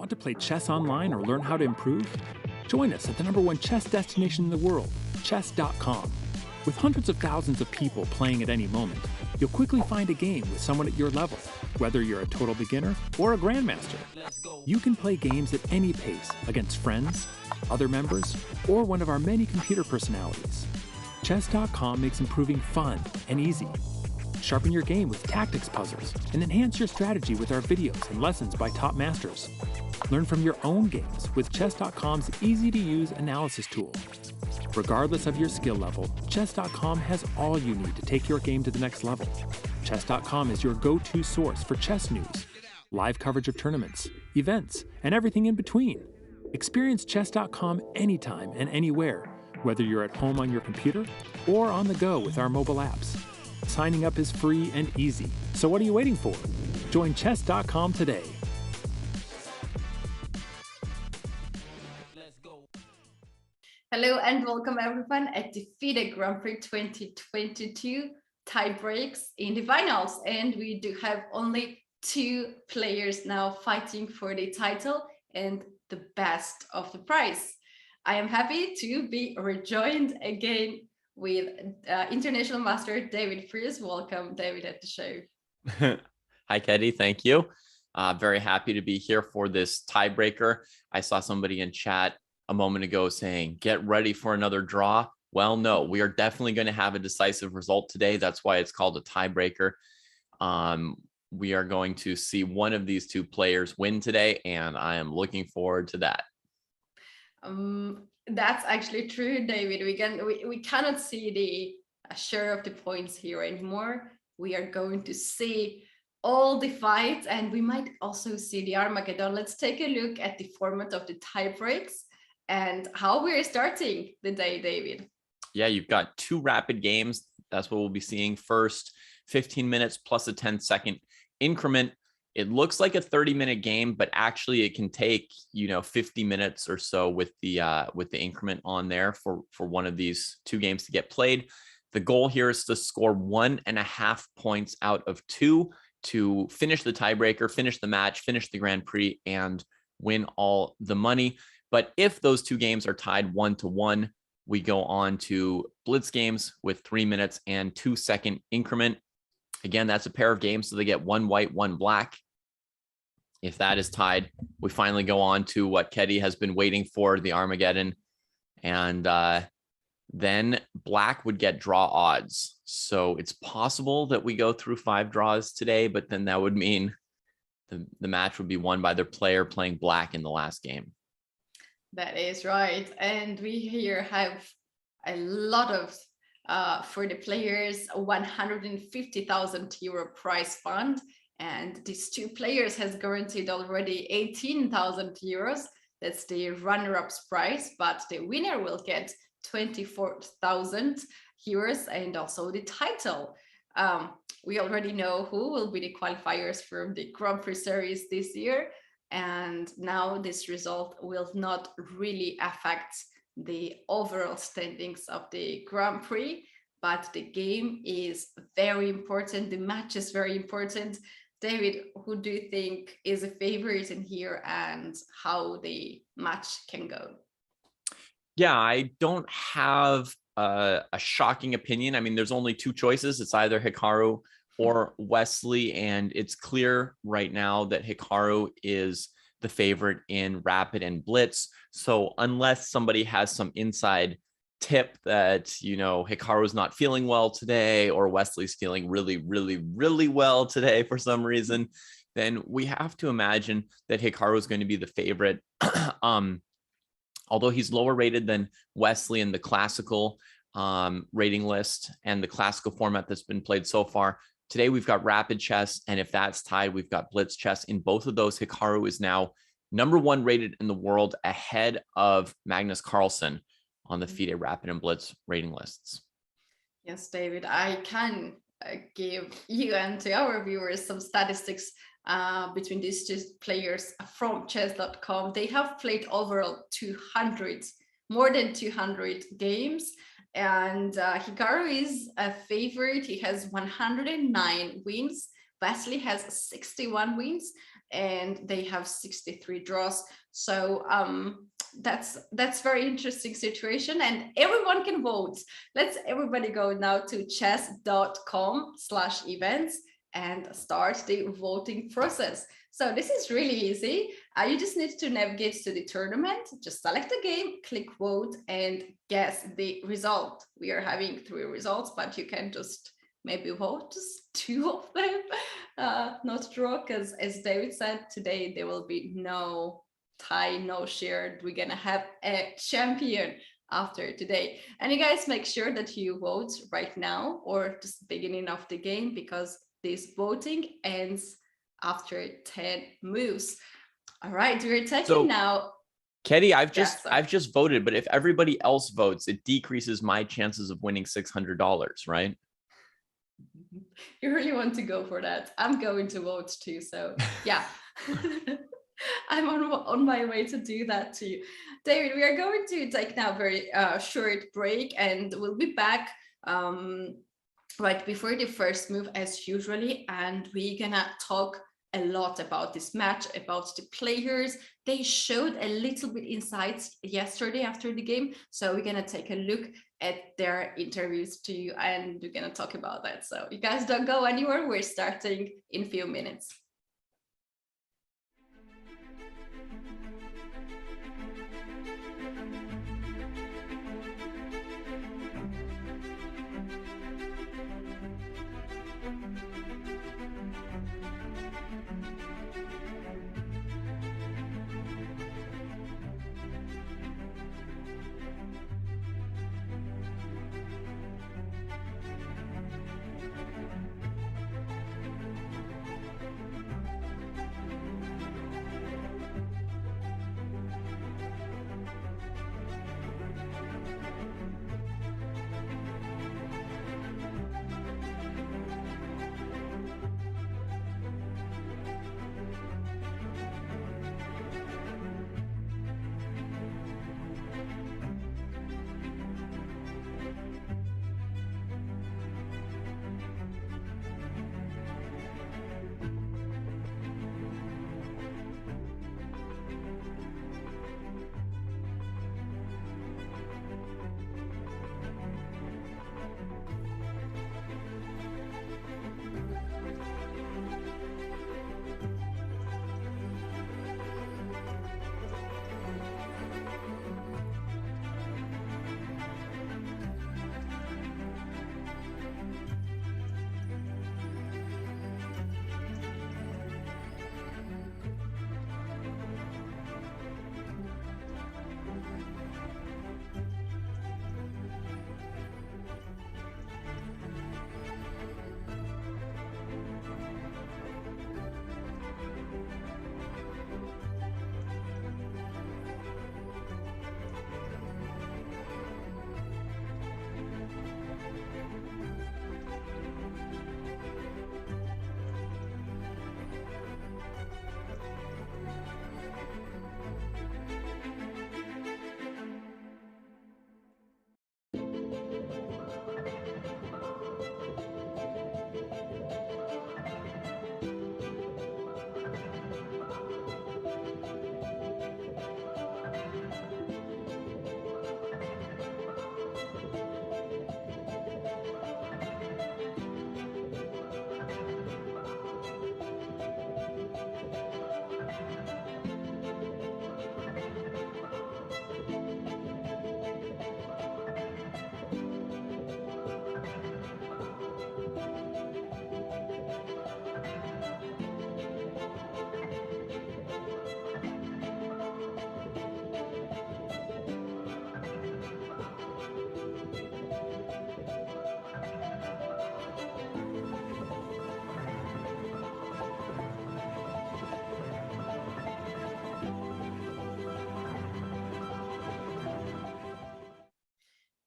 Want to play chess online or learn how to improve? Join us at the #1 chess destination in the world, chess.com. With hundreds of thousands of people playing at any moment, you'll quickly find a game with someone at your level, whether you're a total beginner or a grandmaster. You can play games at any pace against friends, other members, or one of our many computer personalities. Chess.com makes improving fun and easy. Sharpen your game with tactics puzzles and enhance your strategy with our videos and lessons by top masters. Learn from your own games with Chess.com's easy-to-use analysis tool. Regardless of your skill level, Chess.com has all you need to take your game to the next level. Chess.com is your go-to source for chess news, live coverage of tournaments, events, and everything in between. Experience Chess.com anytime and anywhere, whether you're at home on your computer or on the go with our mobile apps. Signing up is free and easy, so what are you waiting for? Join Chess.com today. Hello and welcome everyone at the FIDE Grand Prix 2022 tiebreaks in the finals, and we do have only 2 players now fighting for the title and the best of the prize. I am happy to be rejoined again with international master David Pruess. Welcome, David, at the show. Hi, Keddy. Thank you. Very happy to be here for this tiebreaker. I saw somebody in chat a moment ago saying, get ready for another draw. Well, no, we are definitely going to have a decisive result today. That's why it's called a tiebreaker. We are going to see one of these 2 players win today, and I am looking forward to that. That's actually true, David. We cannot see the share of the points here anymore. We are going to see all the fights, and we might also see the Armageddon. Let's take a look at the format of the tiebreaks and how we're starting the day, David. Yeah, you've got 2 rapid games. That's what we'll be seeing first. 15 minutes plus a 10-second increment. It looks like a 30-minute game, but actually it can take, 50 minutes or so with the increment on there for one of these 2 games to get played. The goal here is to score 1.5 points out of 2 to finish the tiebreaker, finish the match, finish the Grand Prix, and win all the money. But if those 2 games are tied 1-1, we go on to blitz games with 3 minutes and 2-second increment. Again, that's a pair of games, so they get 1 white, 1 black. If that is tied, we finally go on to what Keddy has been waiting for, the Armageddon. And then black would get draw odds. So it's possible that we go through 5 draws today, but then that would mean the match would be won by their player playing black in the last game. That is right. And we here have a lot of, for the players, 150,000 euro prize fund. And these 2 players has guaranteed already 18,000 euros. That's the runner-up's prize, but the winner will get 24,000 euros and also the title. We already know who will be the qualifiers from the Grand Prix series this year. And now this result will not really affect the overall standings of the Grand Prix, but the game is very important. The match is very important. David, who do you think is a favorite in here and how the match can go? Yeah, I don't have a shocking opinion. I mean, there's only 2 choices. It's either Hikaru or Wesley, and it's clear right now that Hikaru is the favorite in rapid and blitz. So unless somebody has some inside tip that, Hikaru's not feeling well today, or Wesley's feeling really, really, really well today for some reason, then we have to imagine that Hikaru is going to be the favorite. Although he's lower rated than Wesley in the classical rating list and the classical format that's been played so far. Today, we've got rapid chess, and if that's tied, we've got blitz chess. In both of those, Hikaru is now #1 rated in the world, ahead of Magnus Carlsen on the FIDE rapid and blitz rating lists. Yes, David, I can give you and to our viewers some statistics between these 2 players from chess.com. They have played overall more than 200 games. And Hikaru is a favorite. He has 109 wins. Wesley has 61 wins. and they have 63 draws. So that's very interesting situation, and everyone can vote. Let's everybody go now to chess.com/events and start the voting process. So this is really easy. You just need to navigate to the tournament, just select a game, click vote, and guess the result. We are having 3 results, but you can just maybe vote just 2 of them, not draw, because as David said, today there will be no tie, no shared. We're gonna have a champion after today. And you guys make sure that you vote right now or just the beginning of the game, because this voting ends after 10 moves. All right, we're taking now. Katie, I've just voted, but if everybody else votes, it decreases my chances of winning $600, right? You really want to go for that? I'm going to vote too, so yeah. I'm on my way to do that too. David, we are going to take now a very short break, and we'll be back right before the first move as usually, and we're gonna talk a lot about this match, about the players. They showed a little bit insights yesterday after the game, so we're gonna take a look at their interviews too, and we're gonna talk about that. So you guys don't go anywhere. We're starting in a few minutes.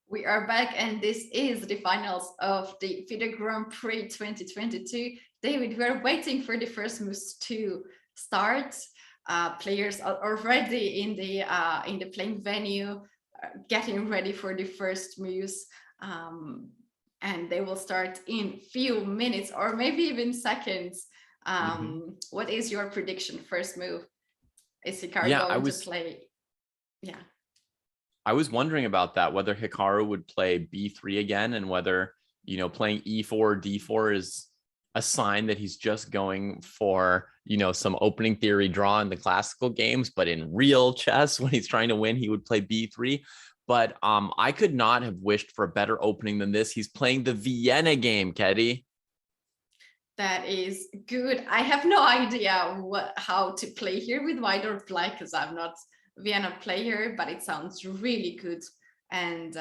We are back, and this is the finals of the FIDE Grand Prix 2022. David, we are waiting for the first moves to start. Players are already in the playing venue, getting ready for the first moves, and they will start in few minutes or maybe even seconds. What is your prediction? First move? Is Hikaru Yeah, going to play? Yeah. I was wondering about that, whether Hikaru would play B3 again, and whether, you know, playing E4, D4 is a sign that he's just going for, you know, some opening theory draw in the classical games, but in real chess, when he's trying to win, he would play B3. But I could not have wished for a better opening than this. He's playing the Vienna game, Keddy. That is good. I have no idea how to play here with white or black, because I'm not Vienna player, but it sounds really good. And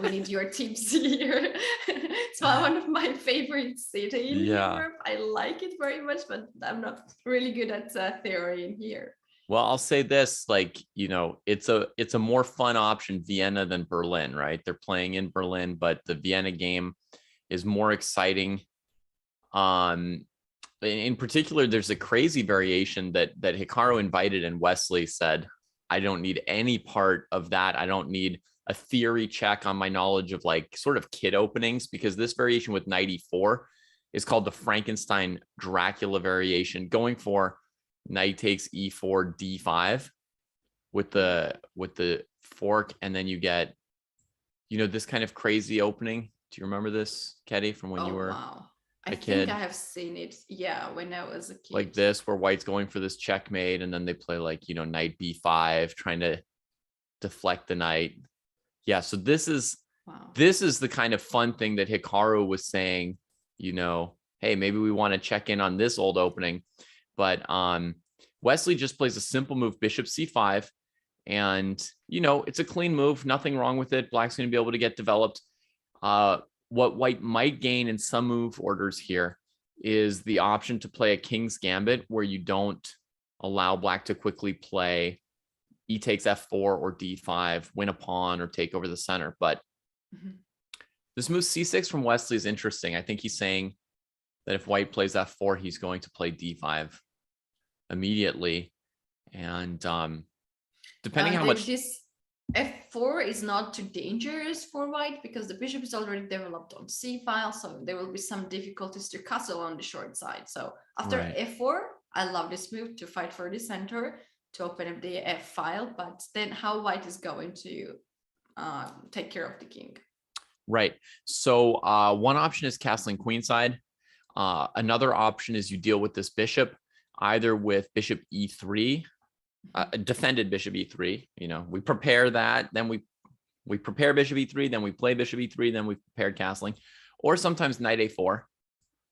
we need your tips here. It's one of my favorite cities in Europe. I like it very much, but I'm not really good at theory in here. Well, I'll say this, like, you know, it's a more fun option, Vienna, than Berlin, right? They're playing in Berlin, but the Vienna game is more exciting. In particular, there's a crazy variation that Hikaru invited, and Wesley said, I don't need any part of that. I don't need a theory check on my knowledge of like sort of kit openings, because this variation with knight e4 is called the Frankenstein Dracula variation, going for knight takes e4 d5 with the fork, and then you get, you know, this kind of crazy opening. Do you remember this, Keddy, from when you were a kid? I think I have seen it, yeah, when I was a kid. Like this, where white's going for this checkmate, and then they play like, you know, knight b5, trying to deflect the knight. Yeah, so this is the kind of fun thing that Hikaru was saying, you know, hey, maybe we want to check in on this old opening. But Wesley just plays a simple move, bishop c5, and, you know, it's a clean move, nothing wrong with it. Black's going to be able to get developed. What white might gain in some move orders here is the option to play a king's gambit, where you don't allow black to quickly play e takes f4 or d5, win a pawn, or take over the center. But this move c6 from Wesley is interesting. I think he's saying that if white plays f4, he's going to play d5 immediately. And depending how much... This f4 is not too dangerous for white, because the bishop is already developed on c file, so there will be some difficulties to castle on the short side. So after f4, I love this move to fight for the center, to open up the f file, but then how white is going to take care of the king. Right. So one option is castling queenside. Another option is you deal with this bishop, either with bishop e3, defended bishop e3. You know, we prepare that, then we prepare bishop e3, then we play bishop e3, then we prepare castling, or sometimes knight a4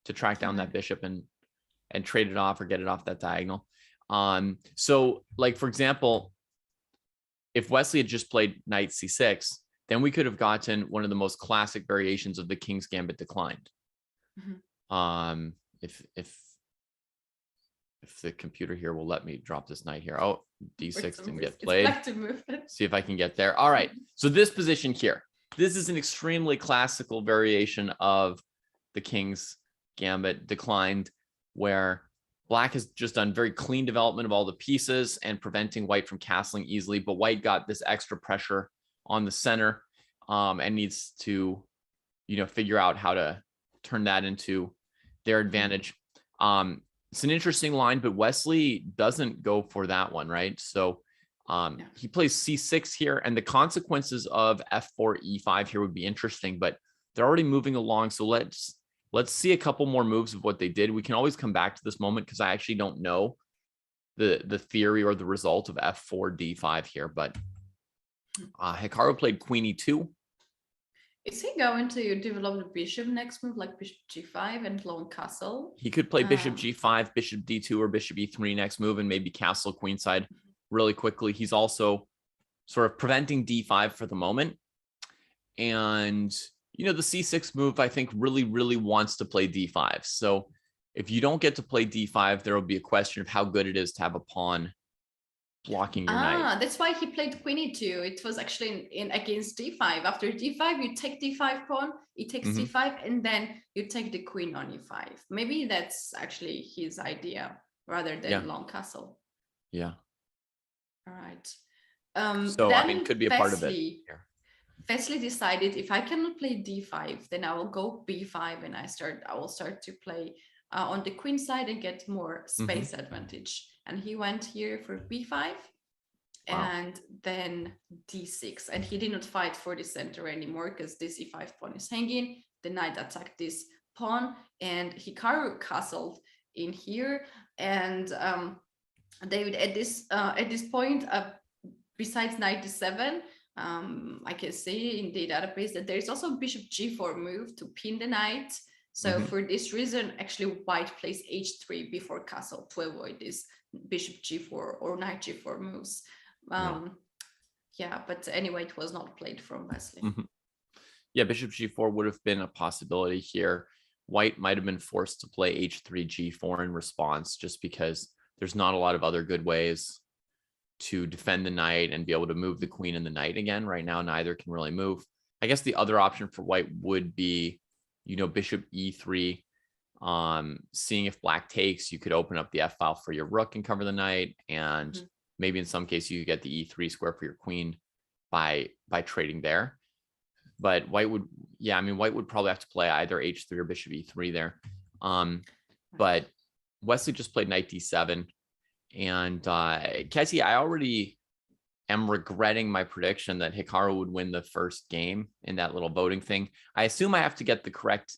to track down that bishop and trade it off or get it off that diagonal. So like, for example, if Wesley had just played knight c6, then we could have gotten one of the most classic variations of the king's gambit declined. If the computer here will let me drop this knight here. Oh, d6 didn't get played. See if I can get there. All right. So this position here, this is an extremely classical variation of the king's gambit declined, where black has just done very clean development of all the pieces and preventing white from castling easily. But white got this extra pressure on the center and needs to, you know, figure out how to turn that into their advantage. It's an interesting line, but Wesley doesn't go for that one, right? So he plays c6 here, and the consequences of f4 e5 here would be interesting, but they're already moving along. So let's see a couple more moves of what they did. We can always come back to this moment, because I actually don't know the theory or the result of f4 d5 here, but Hikaru played queen e2. Is he going to develop the bishop next move, like bishop g5 and long castle? He could play bishop g5, bishop d2, or bishop e3 next move, and maybe castle queenside really quickly. He's also sort of preventing d5 for the moment. And, you know, the c6 move, I think, really wants to play d5. So if you don't get to play d5, there will be a question of how good it is to have a pawn blocking your knight. That's why he played queen e2. It was actually in against d5. After d5, you take d5 pawn, he takes d5, and then you take the queen on e5. Maybe that's actually his idea rather than long castle. Yeah. All right. So I mean, could be a part of it here. Wesley decided, if I cannot play d5, then I will go b5, and I will start to play on the queen side and get more space advantage. And he went here for b5 and then d6. And he did not fight for the center anymore because this e5 pawn is hanging. The knight attacked this pawn and Hikaru castled in here. And David, at this point, besides knight d7, I can see in the database that there is also bishop g4 move to pin the knight. So for this reason, actually white plays h3 before castle to avoid this bishop g4 or knight g4 moves. Yeah, but anyway, it was not played from Wesley. Yeah, bishop g4 would have been a possibility here. White might have been forced to play h3 g4 in response, just because there's not a lot of other good ways to defend the knight and be able to move the queen and the knight again. Right now, neither can really move. I guess the other option for white would be, you know, bishop e3, seeing if black takes, you could open up the f file for your rook and cover the knight, and maybe in some case you could get the e3 square for your queen by trading there. But white would, yeah, I mean, white would probably have to play either h3 or bishop e3 there. But Wesley just played knight d7, and Cassie, I already am regretting my prediction that Hikaru would win the first game in that little voting thing. I assume I have to get the correct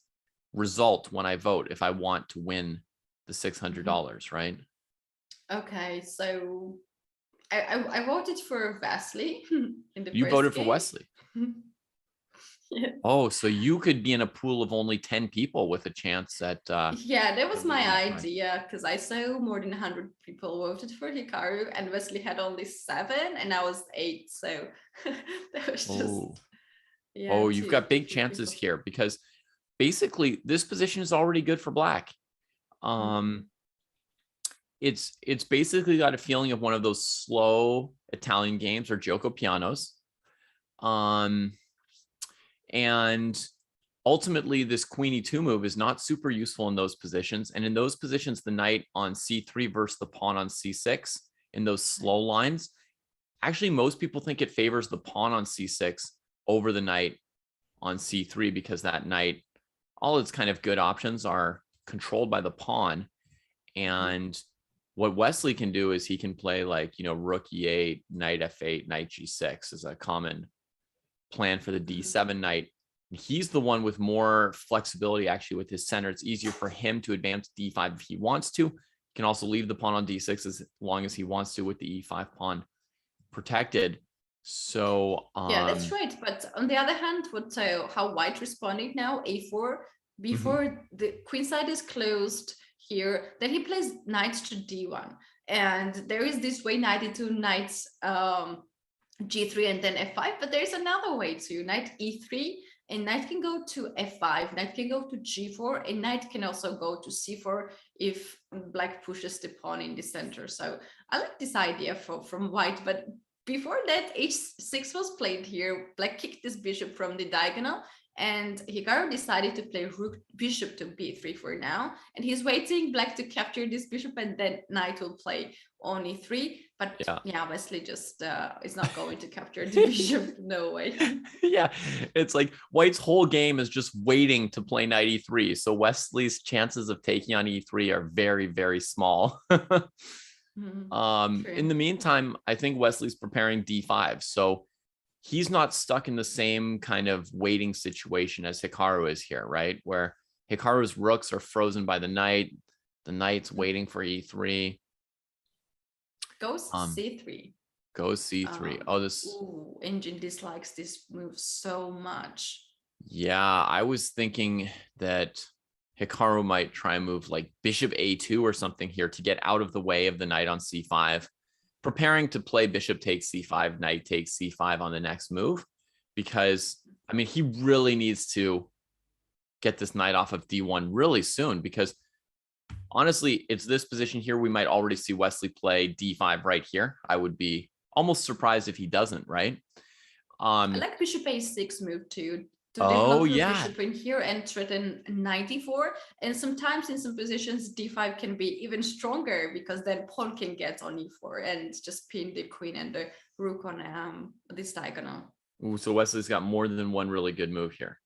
result when I vote if I want to win the $600, right? Okay, so I voted for Wesley in the You first voted game. for Wesley. Yeah. Oh, so you could be in a pool of only 10 people with a chance at Yeah, that was my right. idea, because I saw more than 100 people voted for Hikaru and Wesley had only 7 and I was 8, so that was just yeah, you've got big chances here, because basically this position is already good for black. It's basically got a feeling of one of those slow Italian games or gioco pianos. And ultimately, this queen e2 move is not super useful in those positions. And in those positions, the knight on c3 versus the pawn on c6 in those slow lines, actually, most people think it favors the pawn on c6 over the knight on c3, because that knight, all its kind of good options are controlled by the pawn. And what Wesley can do is he can play, like, you know, rook e8, knight f8, knight g6 is a common plan for the d7 knight. He's the one with more flexibility actually with his center. It's easier for him to advance d5 if he wants to. He can also leave the pawn on d6 as long as he wants to with the e5 pawn protected. So yeah, that's right. But on the other hand, how white responded now, a4, before the queen side is closed here, then he plays knight to d1, and there is this way knight e2, knight g3 and then f5, but there's another way to knight e3, and knight can go to f5, knight can go to g4, and knight can also go to c4 if black pushes the pawn in the center. So I like this idea from white, but before that, h6 was played here. Black kicked this bishop from the diagonal, and Hikaru decided to play rook bishop to b3 for now, and he's waiting black to capture this bishop, and then knight will play on e3. But yeah, Wesley just is not going to capture the bishop. No way. Yeah, it's like white's whole game is just waiting to play knight e3. So Wesley's chances of taking on e3 are very, very small. In the meantime, I think Wesley's preparing d5. So he's not stuck in the same kind of waiting situation as Hikaru is here, right? Where Hikaru's rooks are frozen by the knight's waiting for e3. Goes c3. Goes c3. Engine dislikes this move so much. Yeah, I was thinking that Hikaru might try and move like bishop a2 or something here to get out of the way of the knight on c5, preparing to play bishop takes c5, knight takes c5 on the next move, because I mean, he really needs to get this knight off of d1 really soon, because honestly, it's this position here. We might already see Wesley play d5 right here. I would be almost surprised if he doesn't, right? I like bishop a6 move too, to develop your bishop in here and threaten knight d4. And sometimes in some positions, d5 can be even stronger, because then pawn can get on e4 and just pin the queen and the rook on this diagonal. Ooh, so Wesley's got more than one really good move here.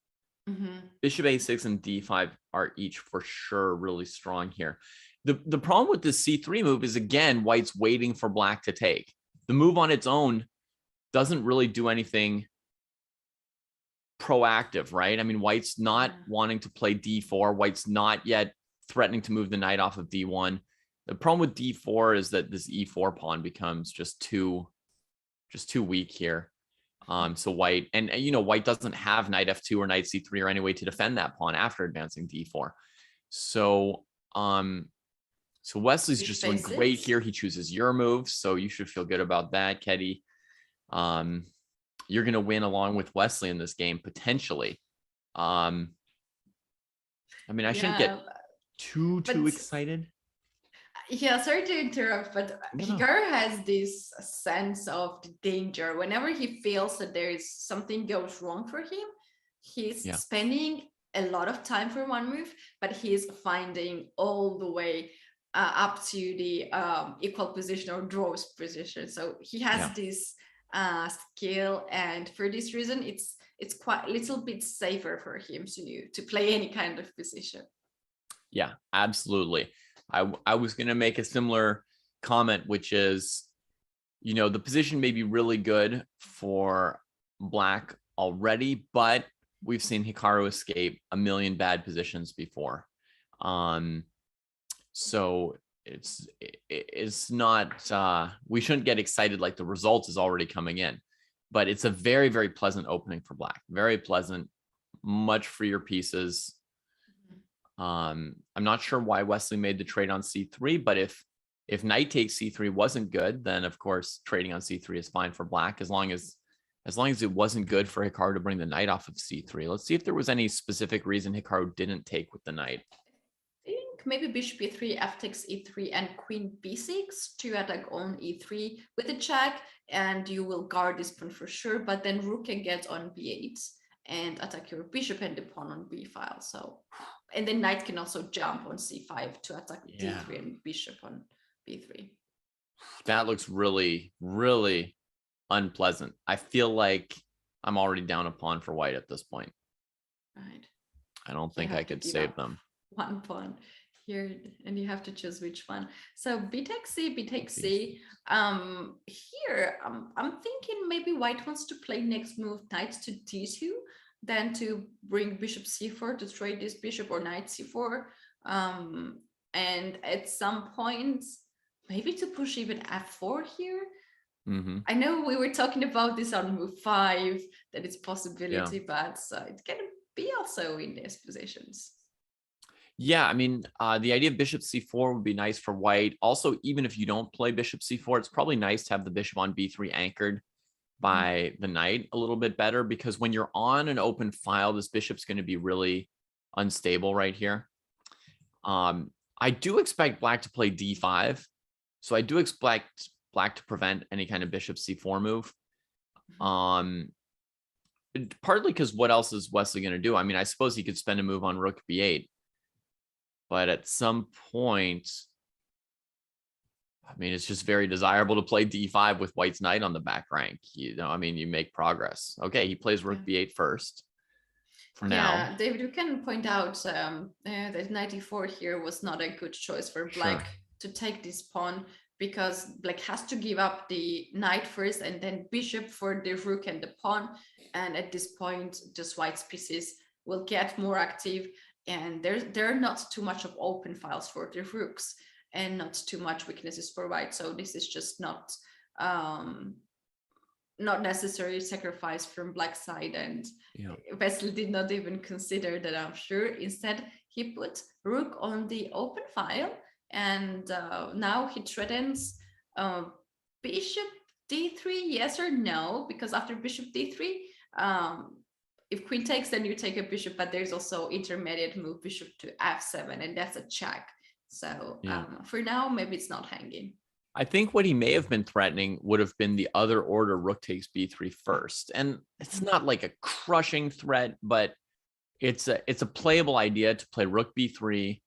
bishop a6 and d5 are each for sure really strong here. The problem with this c3 move is, again, white's waiting for black to take. The move on its own doesn't really do anything proactive, right? I mean, white's not wanting to play d4. White's not yet threatening to move the knight off of d1. The problem with d4 is that this e4 pawn becomes just too weak here. So white, and you know, white doesn't have knight f2 or knight c3 or any way to defend that pawn after advancing d4. So so Wesley's just doing great here. He chooses your move, so you should feel good about that, Keddy. You're gonna win along with Wesley in this game potentially. I mean, I shouldn't get too excited. Yeah, sorry to interrupt, but Hikaru has this sense of the danger. Whenever he feels that there is something goes wrong for him, he's spending a lot of time for one move, but he's finding all the way up to the equal position or draws position. So he has this skill, and for this reason, it's quite a little bit safer for him to play any kind of position. Yeah, absolutely. I was going to make a similar comment, which is, you know, the position may be really good for black already, but we've seen Hikaru escape a million bad positions before. So it's not, we shouldn't get excited like the result is already coming in, but it's a very, very pleasant opening for black. Very pleasant, much freer pieces. I'm not sure why Wesley made the trade on c3, but if knight takes c3 wasn't good, then of course trading on c3 is fine for black, as long as it wasn't good for Hikaru to bring the knight off of c3. Let's see if there was any specific reason Hikaru didn't take with the knight. I think maybe bishop e3, f takes e3, and queen b6 to attack on e3 with a check, and you will guard this pawn for sure, but then rook can get on b8 and attack your bishop and the pawn on b file. So, and then knight can also jump on c5 to attack d3 and bishop on b3. That looks really, really unpleasant. I feel like I'm already down a pawn for white at this point. Right. I don't think I could save them. One pawn here, and you have to choose which one. So b takes c, b takes c. Here, I'm thinking maybe white wants to play next move knight to d2, then to bring bishop c4 to trade this bishop, or knight c4. And at some point, maybe to push even f4 here. I know we were talking about this on move 5, that it's possibility, but it can be also in these positions. Yeah, I mean, the idea of bishop c4 would be nice for white. Also, even if you don't play bishop c4, it's probably nice to have the bishop on b3 anchored by the knight a little bit better, because when you're on an open file, this bishop's going to be really unstable right here. I do expect black to play d5, so I do expect black to prevent any kind of bishop c4 move. Partly because what else is Wesley going to do? I mean, I suppose he could spend a move on rook b8, but at some point, I mean, it's just very desirable to play d5 with white's knight on the back rank. You know, I mean, you make progress. Okay, he plays rook b8 first for now. Yeah, David, we can point out that knight e4 here was not a good choice for black to take this pawn, because black has to give up the knight first and then bishop for the rook and the pawn. And at this point, just white's pieces will get more active, and there are not too much of open files for the rooks and not too much weaknesses for white. So this is just not necessary sacrifice from black side. And Wesley did not even consider that, I'm sure. Instead, he put rook on the open file, and now he threatens bishop d3, yes or no, because after bishop d3, if queen takes, then you take a bishop, but there's also intermediate move bishop to f7, and that's a check. So for now, maybe it's not hanging. I think what he may have been threatening would have been the other order, rook takes b3 first. And it's not like a crushing threat, but it's a playable idea to play rook b3,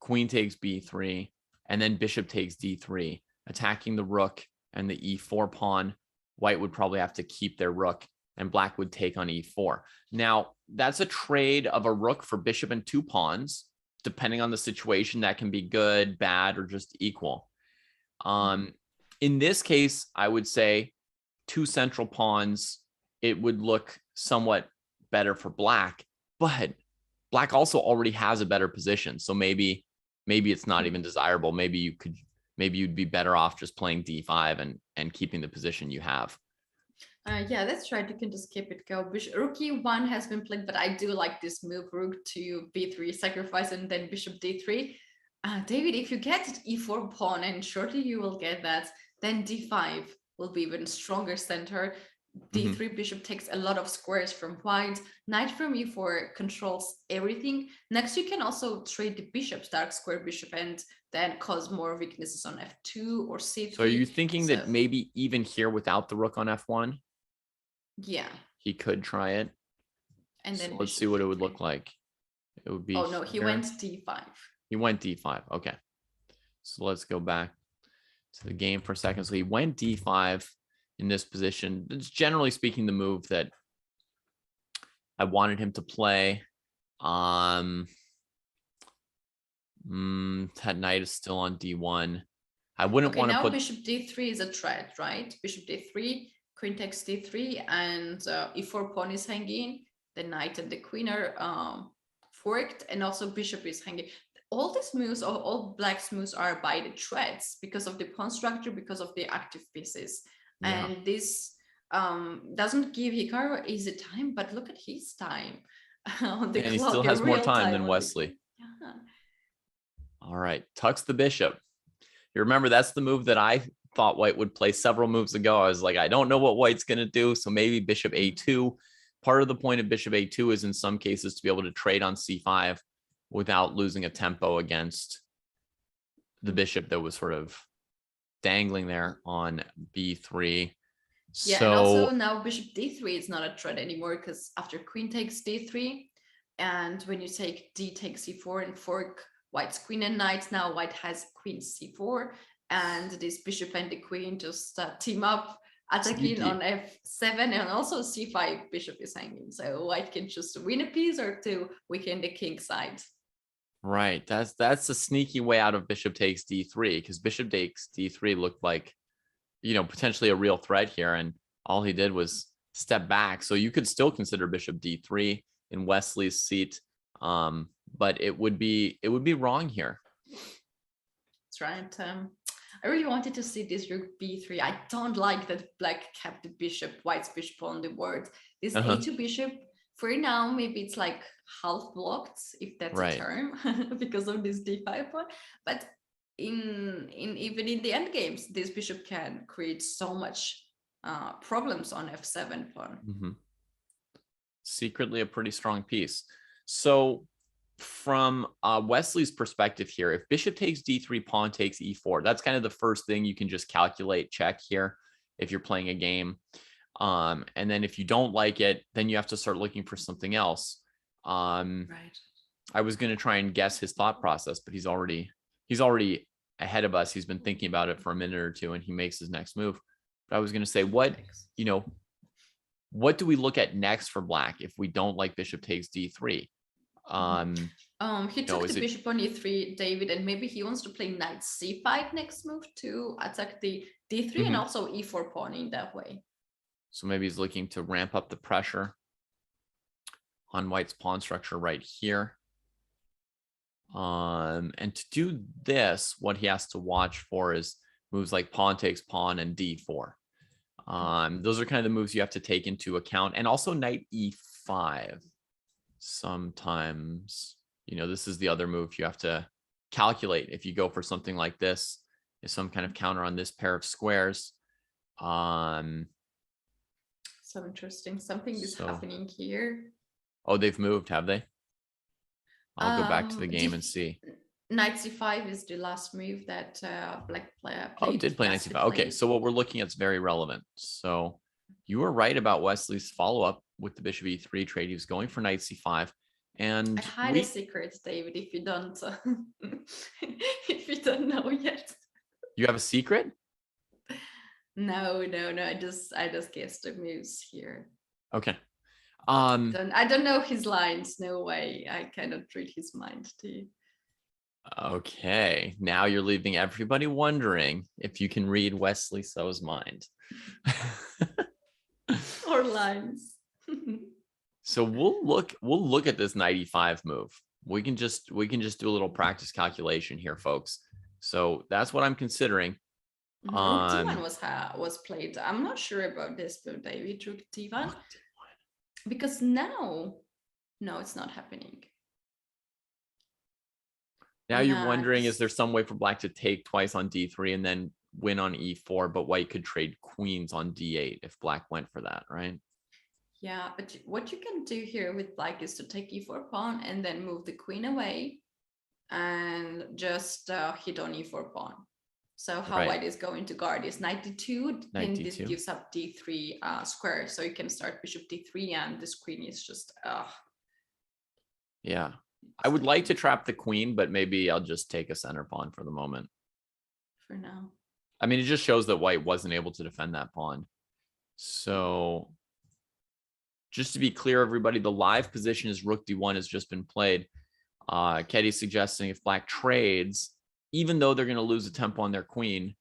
queen takes b3, and then bishop takes d3, attacking the rook and the e4 pawn. White would probably have to keep their rook and black would take on e4. Now, that's a trade of a rook for bishop and 2 pawns. Depending on the situation, that can be good, bad, or just equal. In this case, I would say 2 central pawns, it would look somewhat better for black, but black also already has a better position. So maybe it's not even desirable. Maybe you'd be better off just playing d5 and keeping the position you have. Yeah, that's right. You can just keep it go. Rook e1 has been played, but I do like this move, rook to b3, sacrifice, and then bishop d3. David, if you get e4 pawn, and shortly you will get that, then d5 will be even stronger center. d3 bishop takes a lot of squares from white. Knight from e4 controls everything. Next, you can also trade the bishops, dark square bishop, and then cause more weaknesses on f2 or c3. So are you thinking that maybe even here without the rook on f1? Yeah. He could try it. And then let's see what it would look like. It would be. Oh no, he went d5. He went d5. Okay. So let's go back to the game for a second. So he went d5 in this position. It's generally speaking the move that I wanted him to play. That knight is still on d1. I wouldn't want to put bishop d3 is a threat, right? Bishop d3, queen takes d3, and e4 pawn is hanging. The knight and the queen are forked, and also bishop is hanging. All these moves, all black's moves are by the threads because of the pawn structure, because of the active pieces. Yeah. And this doesn't give Hikaru easy time, but look at his time on the clock. He still has more time than Wesley. Yeah. All right, tucks the bishop. You remember that's the move that I thought white would play several moves ago. I was like, I don't know what white's going to do, so maybe bishop a2. Part of the point of bishop a2 is in some cases to be able to trade on c5 without losing a tempo against the bishop that was sort of dangling there on b3. Yeah, and also now bishop d3 is not a threat anymore, because after queen takes d3, and when you take d takes c4 and fork white's queen and knight, now white has queen c4, and this bishop and the queen just team up, attacking on f7, and also c5 bishop is hanging. So white can just win a piece or to weaken the king side. Right, that's a sneaky way out of bishop takes d3, because bishop takes d3 looked like, you know, potentially a real threat here, and all he did was step back. So you could still consider bishop d3 in Wesley's seat, but it would be wrong here. That's right. I really wanted to see this rook b3. I don't like that black kept the bishop, white's bishop on the board. This a2 bishop, for now, maybe it's like half blocked, if that's a term, because of this d5 pawn. But even in the end games, this bishop can create so much problems on f7 pawn. Secretly a pretty strong piece. So from Wesley's perspective here, if bishop takes d3, pawn takes e4, that's kind of the first thing you can just calculate, check here if you're playing a game. And then if you don't like it, then you have to start looking for something else. I was going to try and guess his thought process, but he's already ahead of us. He's been thinking about it for a minute or two, and he makes his next move. But I was going to say, what do we look at next for black if we don't like bishop takes d3? He took the bishop on e3, David, and maybe he wants to play knight c5 next move to attack the d3 and also e4 pawn in that way. So maybe he's looking to ramp up the pressure on white's pawn structure right here. And to do this, what he has to watch for is moves like pawn takes pawn and d4. Those are kind of the moves you have to take into account, and also knight e5. Sometimes, this is the other move you have to calculate. If you go for something like this, is some kind of counter on this pair of squares. So interesting. Something is happening here. Oh, they've moved, have they? I'll go back to the game and see. Knight c5 is the last move that black player played. Oh, did play knight c5. Okay, so what we're looking at is very relevant. So you were right about Wesley's follow-up with the bishop e3 trade. He was going for knight c5. And I hide a secret, David, if you don't if you don't know yet. You have a secret? No. I just guessed the moves here. Okay. I don't know his lines. No way. I cannot read his mind. Do you? Okay. Now you're leaving everybody wondering if you can read Wesley So's mind. Or lines. So we'll look at this knight e5 move. We can just do a little practice calculation here, folks. So that's what I'm considering. Rook d1 was played. I'm not sure about this, but David, Rook d1. Because now, no, it's not happening. Now you're wondering, is there some way for black to take twice on d3 and then win on e4, but white could trade queens on d8 if black went for that, right? Yeah, but what you can do here with black is to take e4 pawn and then move the queen away and just hit on e4 pawn. So how white is going to guard is knight d2, and this gives up d3 square. So you can start bishop d3 and this queen is just... Yeah, I would like to trap the queen, but maybe I'll just take a center pawn for the moment. For now. I mean, it just shows that white wasn't able to defend that pawn. So just to be clear, everybody, the live position is rook d1 has just been played. Ketty's suggesting if black trades, even though they're going to lose a tempo on their queen,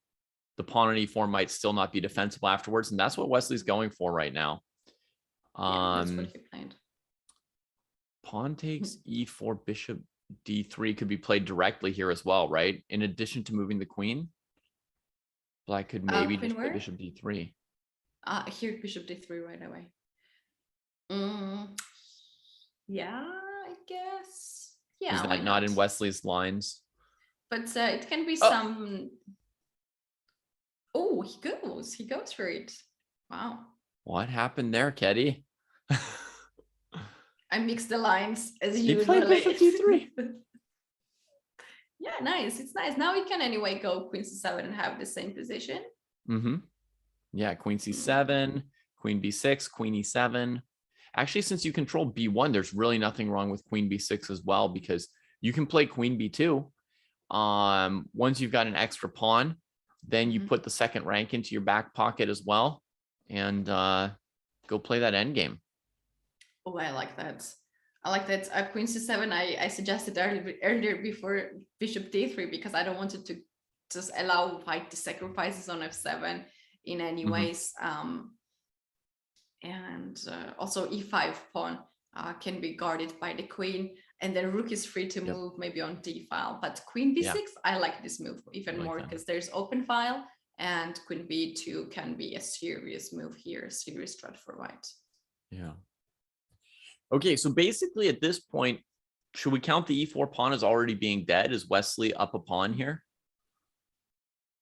the pawn on e4 might still not be defensible afterwards. And that's what Wesley's going for right now. That's what he played. Pawn takes e4, bishop d3 could be played directly here as well, right? In addition to moving the queen, black could maybe just play bishop d3. Here, bishop d3 right away. Yeah, I guess. Yeah. Is that not in Wesley's lines? But it can be some... Oh, he goes for it. Wow. What happened there, Ketty? I mixed the lines as usual. He played bishop d3. Yeah, nice. It's nice. Now we can anyway go queen c7 and have the same position. Yeah, queen c7, queen b6, queen e7. Actually, since you control b1, there's really nothing wrong with queen b6 as well, because you can play queen b2. Once you've got an extra pawn, then you put the second rank into your back pocket as well, and go play that endgame. Oh, I like that. I like that. Queen c7, I suggested earlier before bishop d3, because I don't want it to just allow white to sacrifices on f7 in any ways. And also e5 pawn can be guarded by the queen, and then rook is free to move maybe on d file. But queen b6, I like this move even more, because there's open file, and queen b2 can be a serious move here, a serious threat for white. Yeah. Okay, so basically at this point, should we count the e4 pawn as already being dead? Is Wesley up a pawn here?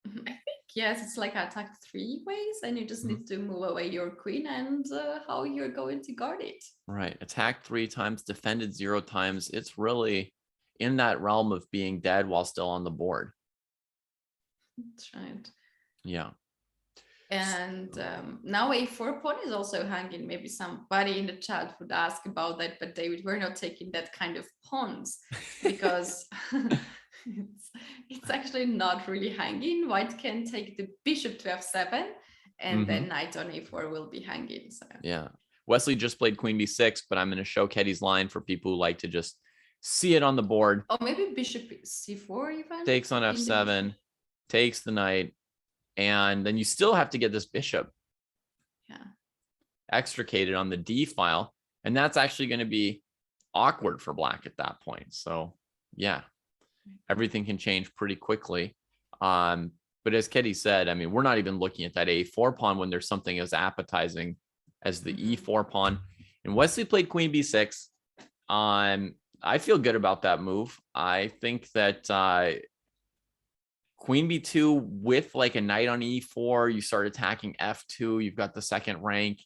I think yes, it's like attack 3 ways, and you just need to move away your queen and how you're going to guard it. Right, attack 3 times, defended 0 times. It's really in that realm of being dead while still on the board. That's right. Yeah. And now a4 pawn is also hanging. Maybe somebody in the chat would ask about that, but David, we're not taking that kind of pawns, because it's actually not really hanging. White can take the bishop to f7, and then knight on a4 will be hanging. So yeah, Wesley just played queen b6, but I'm going to show Ketty's line for people who like to just see it on the board. Oh, maybe bishop c4 even? Takes on f7, takes the knight, and then you still have to get this bishop extricated on the d file, and that's actually going to be awkward for black at that point. So yeah, everything can change pretty quickly. But as Ketty said, I mean, we're not even looking at that a4 pawn when there's something as appetizing as the e4 pawn. And Wesley played queen b6. I feel good about that move. I think that queen b2 with like a knight on e4, you start attacking f2, you've got the second rank,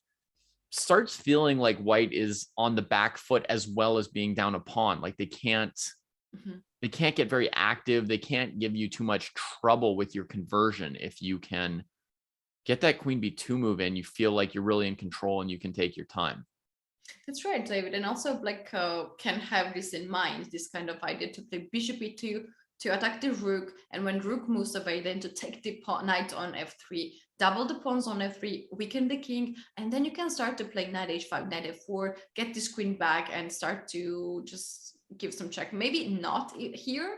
starts feeling like white is on the back foot as well as being down a pawn. Like they can't get very active. They can't give you too much trouble with your conversion. If you can get that queen b2 move in, you feel like you're really in control and you can take your time. That's right, David. And also like can have this in mind, this kind of idea to play bishop e2 to attack the rook, and when rook moves away, then to take the knight on f3, double the pawns on f3, weaken the king, and then you can start to play knight h5, knight f4, get this queen back, and start to just give some check. Maybe not here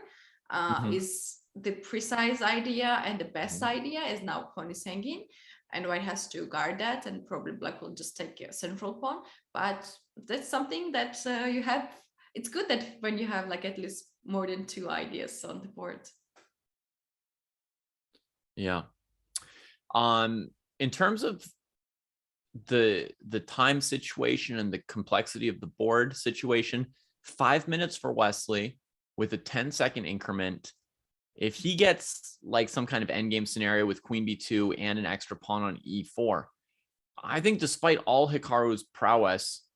is the precise idea, and the best idea is now pawn is hanging, and white has to guard that, and probably black will just take a central pawn. But that's something that you have. It's good that when you have like at least more than 2 ideas on the board. Yeah. In terms of the time situation and the complexity of the board situation, 5 minutes for Wesley with a 10-second increment. If he gets like some kind of endgame scenario with queen b2 and an extra pawn on e4, I think despite all Hikaru's prowess,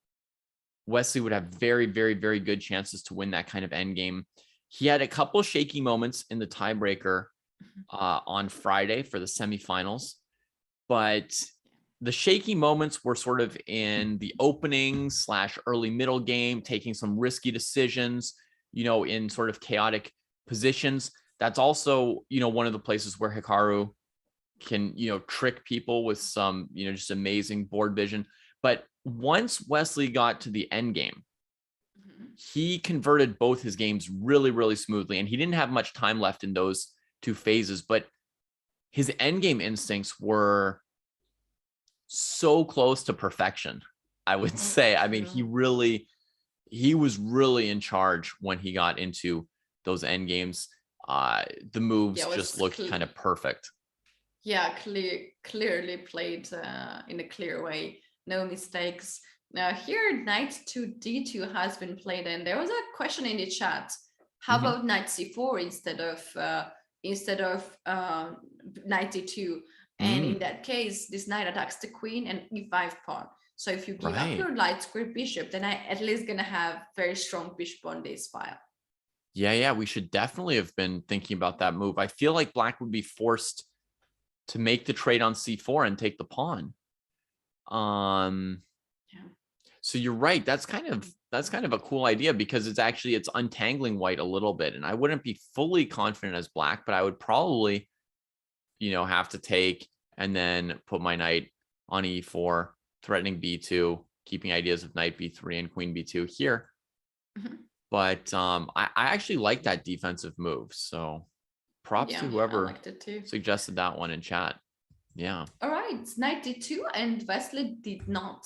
Wesley would have very, very, very good chances to win that kind of endgame. He had a couple shaky moments in the tiebreaker on Friday for the semifinals, but the shaky moments were sort of in the opening / early middle game, taking some risky decisions, in sort of chaotic positions. That's also, one of the places where Hikaru can, trick people with some, just amazing board vision. But once Wesley got to the end game, he converted both his games really, really smoothly. And he didn't have much time left in those 2 phases, but his end game instincts were so close to perfection, I would say. I mean, he was really in charge when he got into those end games. The moves just looked kind of perfect. Yeah, clearly played in a clear way. No mistakes. Now here, knight to d2 has been played, and there was a question in the chat. How about knight c4 instead of knight d2? And in that case, this knight attacks the queen and e5 pawn. So if you give up your light square bishop, then I at least gonna have very strong bishop on this file. Yeah, we should definitely have been thinking about that move. I feel like black would be forced to make the trade on c4 and take the pawn. So you're right. That's kind of a cool idea, because it's untangling white a little bit, and I wouldn't be fully confident as black, but I would probably, have to take and then put my knight on e4, threatening b2, keeping ideas of knight b3 and queen b2 here. But I actually like that defensive move. So props to whoever suggested that one in chat. Yeah. All right, knight d2, and Wesley did not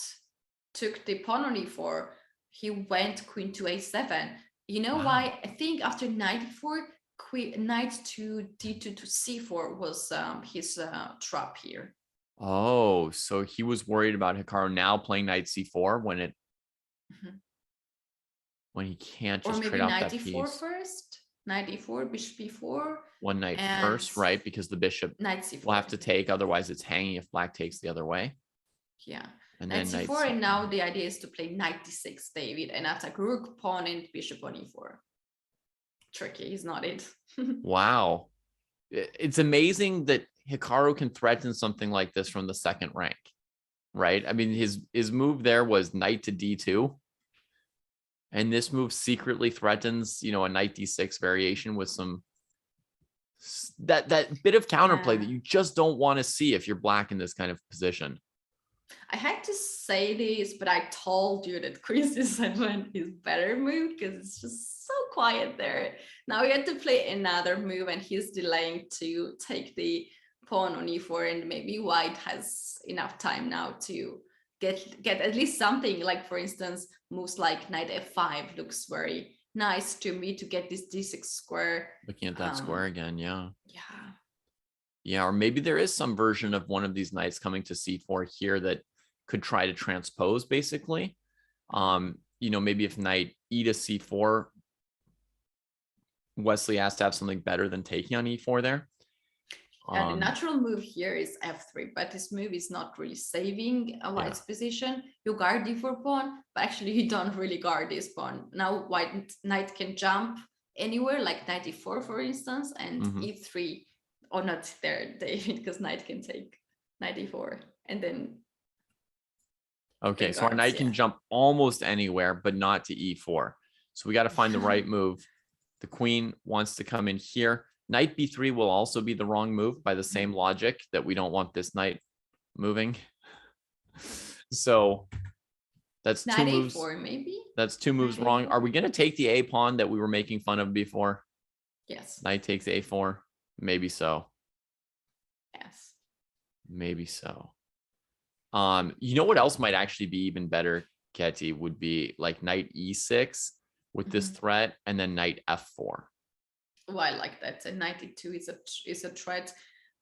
took the pawn on e4. He went queen to a7. You know why? I think after knight e4, knight to d2 to c4 was his trap here. Oh, so he was worried about Hikaru now playing knight c4 when it when he can't just trade off that piece. Or maybe knight e4 first, knight e4, bishop e4. One knight first, right? Because the bishop will have to take, otherwise it's hanging if black takes the other way. Yeah. And knight then c4, and now the idea is to play knight d6, David, and attack rook, pawn, and bishop on e4. Tricky, is not it? Wow. It's amazing that Hikaru can threaten something like this from the second rank, right? I mean, his move there was knight to d2. And this move secretly threatens, a knight d6 variation with some that bit of counterplay that you just don't want to see if you're black in this kind of position. I had to say this, but I told you that queen c7 is better move because it's just so quiet there. Now we had to play another move, and he's delaying to take the pawn on e4, and maybe white has enough time now to get at least something. Like, for instance, moves like knight f5 looks very nice to me to get this d6 square. Looking at that square again, yeah. Yeah, or maybe there is some version of one of these knights coming to c4 here that could try to transpose, basically. Maybe if knight e to c4, Wesley has to have something better than taking on e4 there. And the natural move here is f3, but this move is not really saving a white's position. You guard d4 pawn, but actually you don't really guard this pawn. Now white knight can jump anywhere, like knight e4, for instance, and e3, or not there, David, because knight can take knight e4, and then. Okay, so our knight can jump almost anywhere, but not to e4. So we got to find the right move. The queen wants to come in here. Knight b3 will also be the wrong move by the same logic that we don't want this knight moving. So that's two Knight moves. a4 maybe. That's two moves Knight wrong. a4. Are we going to take the a pawn that we were making fun of before? Yes. Knight takes a4. Maybe so. Yes. Maybe so. You know what else might actually be even better, Ketty, would be like knight e6 with this threat, and then knight f4. Well, I like that. And knight e2 is a threat.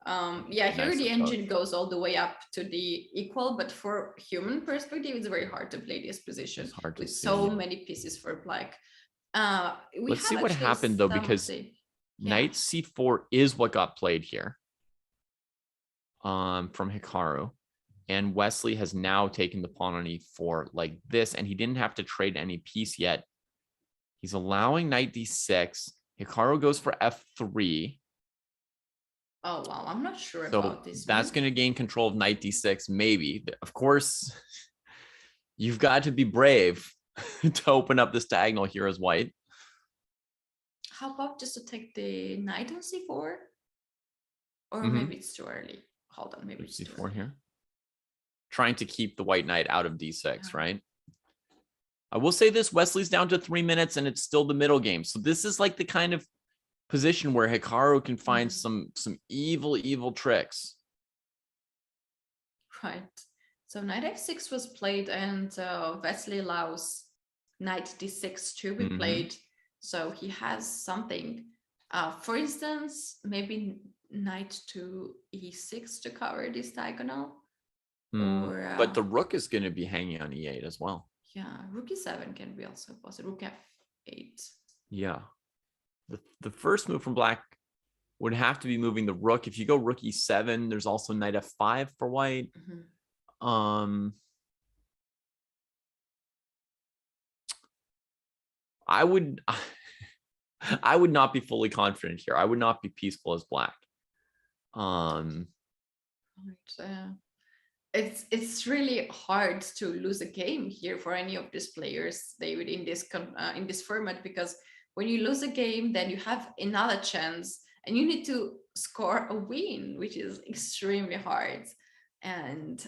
Yeah, here Nice the approach. engine goes all the way up to the equal, but for human perspective, it's very hard to play this position It's hard to with see. so many pieces for black. Let's see what happened though, because knight c4 is what got played here from Hikaru. And Wesley has now taken the pawn on e4 like this, and he didn't have to trade any piece yet. He's allowing knight d6. Hikaru goes for f3. Oh, wow. I'm not sure So about this. that's going to gain control of knight d6, maybe. Of course, you've got to be brave to open up this diagonal here as white. How about just to take the knight on c4? Or maybe it's too early. Hold on, maybe it's too c4 early. here. Trying to keep the white knight out of d6, right? I will say this, Wesley's down to 3 minutes and it's still the middle game. So this is like the kind of position where Hikaru can find some evil tricks. Right. So knight f6 was played, and Wesley allows knight d6 to be played. So he has something. For instance, maybe knight to e6 to cover this diagonal. Or, but the rook is going to be hanging on e8 as well. Yeah, rook e7 can be also possible. Rook f8. Yeah. The first move from black would have to be moving the rook. If you go rook e7, there's also knight f5 for white. I would not be fully confident here. I would not be peaceful as black. It's really hard to lose a game here for any of these players, David, in this format, because when you lose a game, then you have another chance and you need to score a win, which is extremely hard. And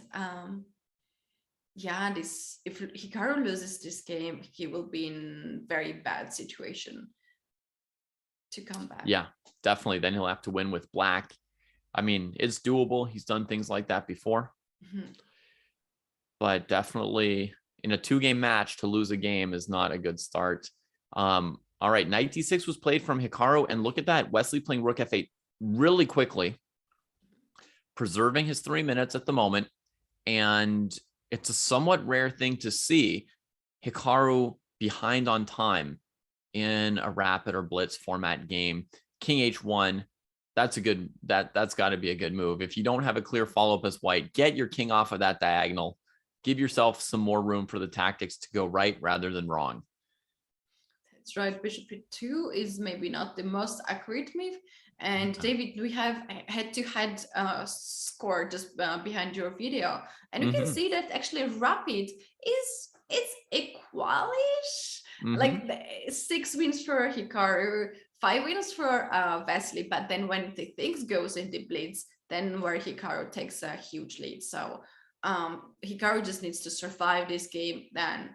yeah, if Hikaru loses this game, he will be in very bad situation to come back. Yeah, definitely. Then he'll have to win with black. I mean, it's doable. He's done things like that before. But definitely in a 2-game match to lose a game is not a good start. All right, knight d6 was played from Hikaru, and look at that. Wesley playing rook f8 really quickly, preserving his 3 minutes at the moment. And it's a somewhat rare thing to see Hikaru behind on time in a rapid or blitz format game. King h1, that's got to be a good move. If you don't have a clear follow-up as white, get your king off of that diagonal. Give yourself some more room for the tactics to go right rather than wrong. That's right. Bishop e2 is maybe not the most accurate move. And David, we have head-to-head score just behind your video, and you can see that actually rapid it's equalish. Like 6 wins for Hikaru, 5 wins for Wesley, but then when the things goes into blitz, then where Hikaru takes a huge lead. So Hikaru just needs to survive this game, then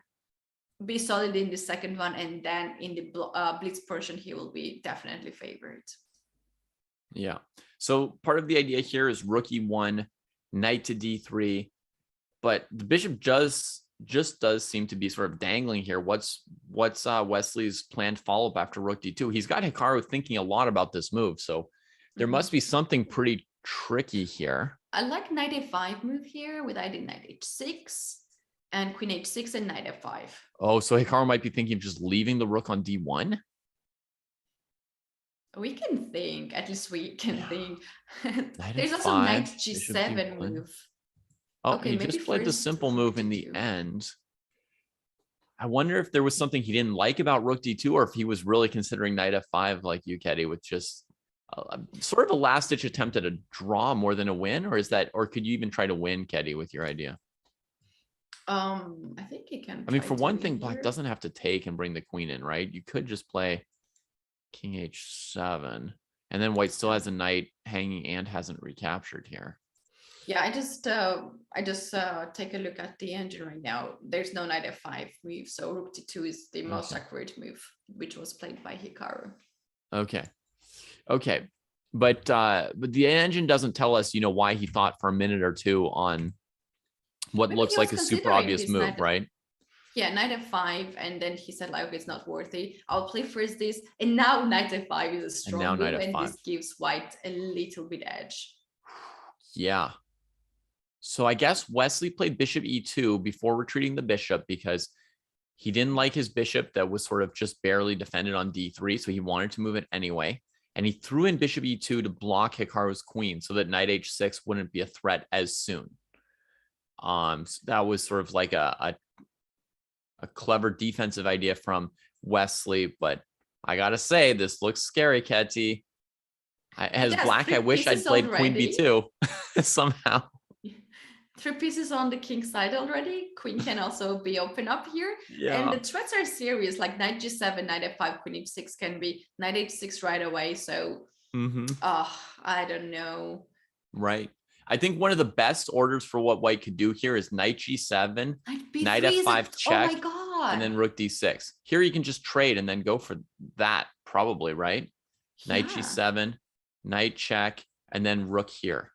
be solid in the second one, and then in the blitz portion he will be definitely favored. Yeah. So part of the idea here is rook e1, knight to d3, but the bishop just does seem to be sort of dangling here. What's Wesley's planned follow-up after rook d2? He's got Hikaru thinking a lot about this move, so there must be something pretty tricky here. I like knight a5 move here with ID knight h6 and queen h6 and knight f5. Oh, so Hikaru might be thinking of just leaving the rook on d1? We can think, at least we can think. Knight There's f5, also knight bishop g7 d1. move. Oh, Okay, he maybe just played the first simple move in the end. I wonder if there was something he didn't like about rook d2, or if he was really considering knight f5 like you, Ketty, with just sort of a last-ditch attempt at a draw more than a win, or is that, or could you even try to win, Ketty, with your idea? I think he can. I mean, for one thing, black doesn't have to take and bring the queen in, right? You could just play king h7. And then white still has a knight hanging and hasn't recaptured here. Yeah, I just take a look at the engine right now. There's no knight f5 move, so rook d2 is the most accurate move, which was played by Hikaru. Okay. Okay. But the engine doesn't tell us, why he thought for a minute or two on what Maybe looks he was like a super considering obvious this move, knight- right? Yeah, knight f5, and then he said like, okay, it's not worthy. I'll play first this, and now knight f5 is a strong move, and this gives white a little bit edge. Yeah. So I guess Wesley played bishop e2 before retreating the bishop because he didn't like his bishop that was sort of just barely defended on d3, so he wanted to move it anyway. And he threw in bishop e2 to block Hikaru's queen so that knight h6 wouldn't be a threat as soon. So that was sort of like a clever defensive idea from Wesley, but I gotta say, this looks scary, Ketty. As black, I wish I'd played queen b2 somehow. 3 pieces on the king side already. Queen can also be open up here. Yeah. And the threats are serious, like knight g7, knight f5, queen h6 can be knight h6 right away. So, I don't know. Right. I think one of the best orders for what white could do here is knight g7, knight f5 check, oh my God. and then rook d6. Here you can just trade and then go for that, probably, right? Yeah. Knight g7, knight check, and then rook here.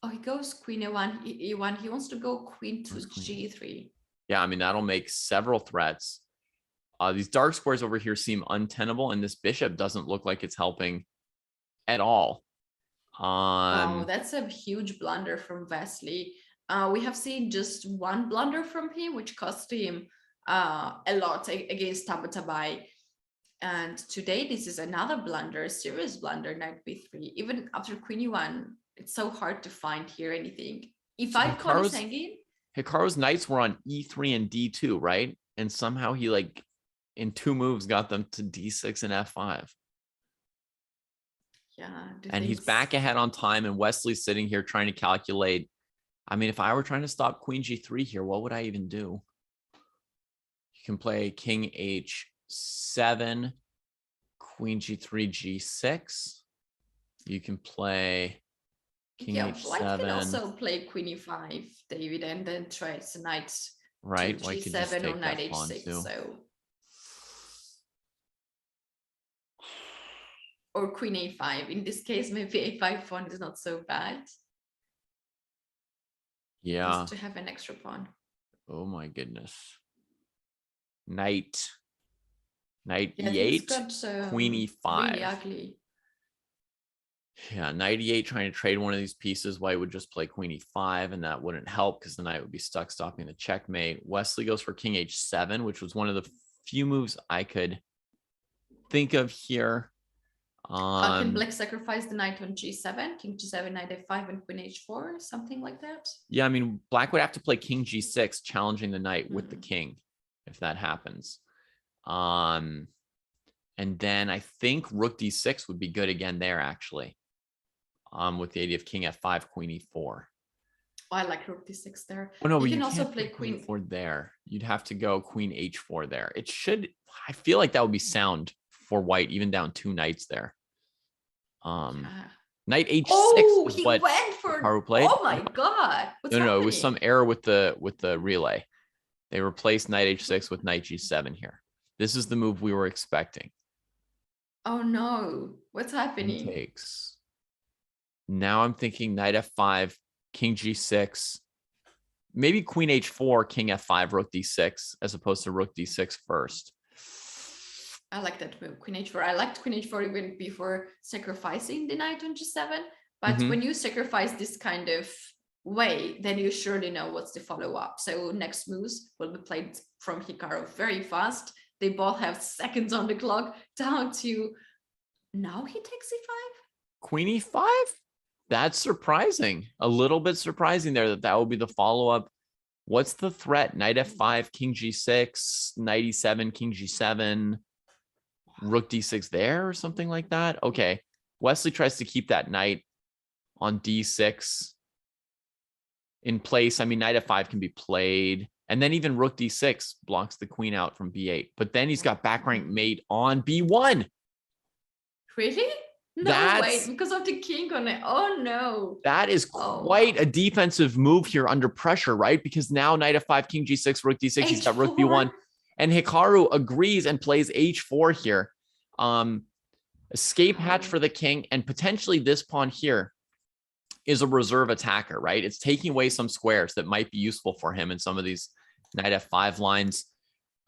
Oh, he goes queen e1, e1. He wants to go queen to g3. Yeah, I mean, that'll make several threats. These dark squares over here seem untenable, and this bishop doesn't look like it's helping at all. Oh, that's a huge blunder from Wesley. We have seen just one blunder from him, which cost him a lot against Tabatabai. And today, this is another blunder, a serious blunder, knight b3. Even after queen e1, it's so hard to find here anything. If I pawn is hanging, Hikaru's knights were on e3 and d2, right? And somehow he, like, in 2 moves, got them to d6 and f5. Yeah. And he's back ahead on time, and Wesley's sitting here trying to calculate. I mean, if I were trying to stop queen g3 here, what would I even do? You can play king h7, queen g3, g6. You can play king h7. White can also play queen e5, David, and then tries knight right. to White g7 or knight h6. So. Or queen a5. In this case, maybe a5 pawn is not so bad. Yeah. Just to have an extra pawn. Oh my goodness. Knight Yeah, e8, got, queen e5. Really ugly. Yeah, knight e8 trying to trade one of these pieces. White would just play queen e5, and that wouldn't help because the knight would be stuck stopping the checkmate. Wesley goes for king h7, which was one of the few moves I could think of here. Can black sacrifice the knight on g7, king g7, knight f5, and queen h4, something like that? Yeah, I mean, black would have to play king g6, challenging the knight with the king, if that happens. And then I think rook d6 would be good again there, actually. With the idea of king f5, queen e4. Oh, I like rook d6 there. Oh no, you but can you also can't play queen e4 there. You'd have to go queen h4 there. It should. I feel like that would be sound for white, even down 2 knights there. Knight h6 oh, is he what went for Hikaru played. Oh my God. What's happening? No, it was some error with the relay. They replaced knight h6 with knight g7 here. This is the move we were expecting. Oh no, what's happening? Takes. Now I'm thinking knight f5, king g6, maybe queen h4, king f5, rook d6, as opposed to rook d6 first. I like that move, queen h4. I liked queen h4 even before sacrificing the knight on g7. But when you sacrifice this kind of way, then you surely know what's the follow-up. So next moves will be played from Hikaru very fast. They both have seconds on the clock down to now he takes e5. Queen e5? That's surprising. A little bit surprising there that will be the follow-up. What's the threat? Knight f5, king g6, knight e7, king g7, rook d6 there or something like that. Okay. Wesley tries to keep that knight on d6 in place. I mean, knight f5 can be played. And then even rook d6 blocks the queen out from b8. But then he's got back rank mate on b1. Really? No That's way, because of the king on it. Oh no. That is quite a defensive move here under pressure, right? Because now knight f5, king g6, rook d6, he's got rook b1. And Hikaru agrees and plays h4 here. Escape hatch for the king, and potentially this pawn here is a reserve attacker, right? It's taking away some squares that might be useful for him in some of these knight f5 lines.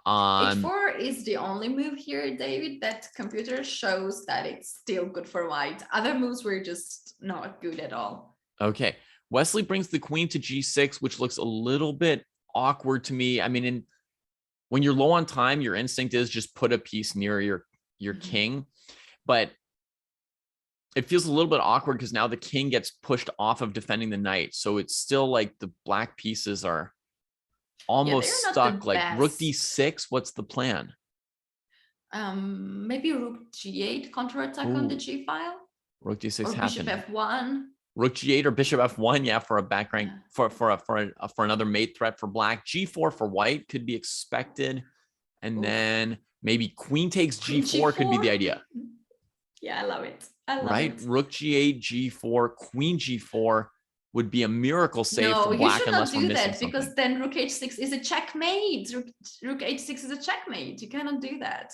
h4 is the only move here, David, that computer shows that it's still good for white. Other moves were just not good at all. Okay. Wesley brings the queen to g6, which looks a little bit awkward to me. I mean, when you're low on time, your instinct is just put a piece near your king. But it feels a little bit awkward because now the king gets pushed off of defending the knight. So it's still like the black pieces are almost stuck. Like rook d6, what's the plan? Maybe rook g8 counterattack on the g file. Rook d6 or happened. bishop f1. Rook g8 or bishop f1, yeah, for a back rank, for another mate threat for black. G4 for white could be expected, and then maybe queen takes g4 could be the idea. Yeah, I love it. I love right? it. Rook g8, g4, queen g4 would be a miracle save for black unless we're missing something. No, you should not do that because then rook h6 is a checkmate. Rook h6 is a checkmate. You cannot do that.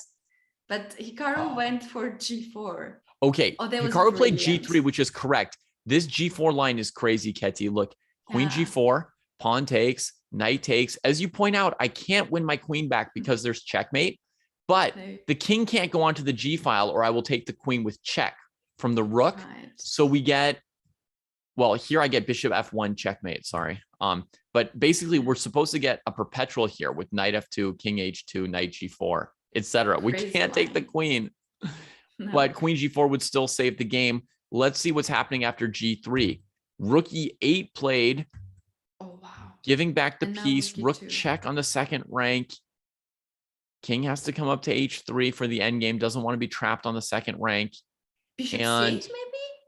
But Hikaru went for g4. Okay, Hikaru played g3, which is correct. This g4 line is crazy, Ketty. Look, queen g4, pawn takes, knight takes. As you point out, I can't win my queen back because there's checkmate. But the king can't go onto the g file, or I will take the queen with check from the rook. Right. So we get, well, here I get bishop f1 checkmate, sorry. But basically we're supposed to get a perpetual here with knight f2, king h2, knight g4, etc. We can't take the queen, but queen g4 would still save the game. Let's see what's happening after g3. Rook e8 played. Oh, wow. Giving back the piece, rook check on the second rank. King has to come up to h3 for the endgame. Doesn't want to be trapped on the second rank. Bishop c8 maybe?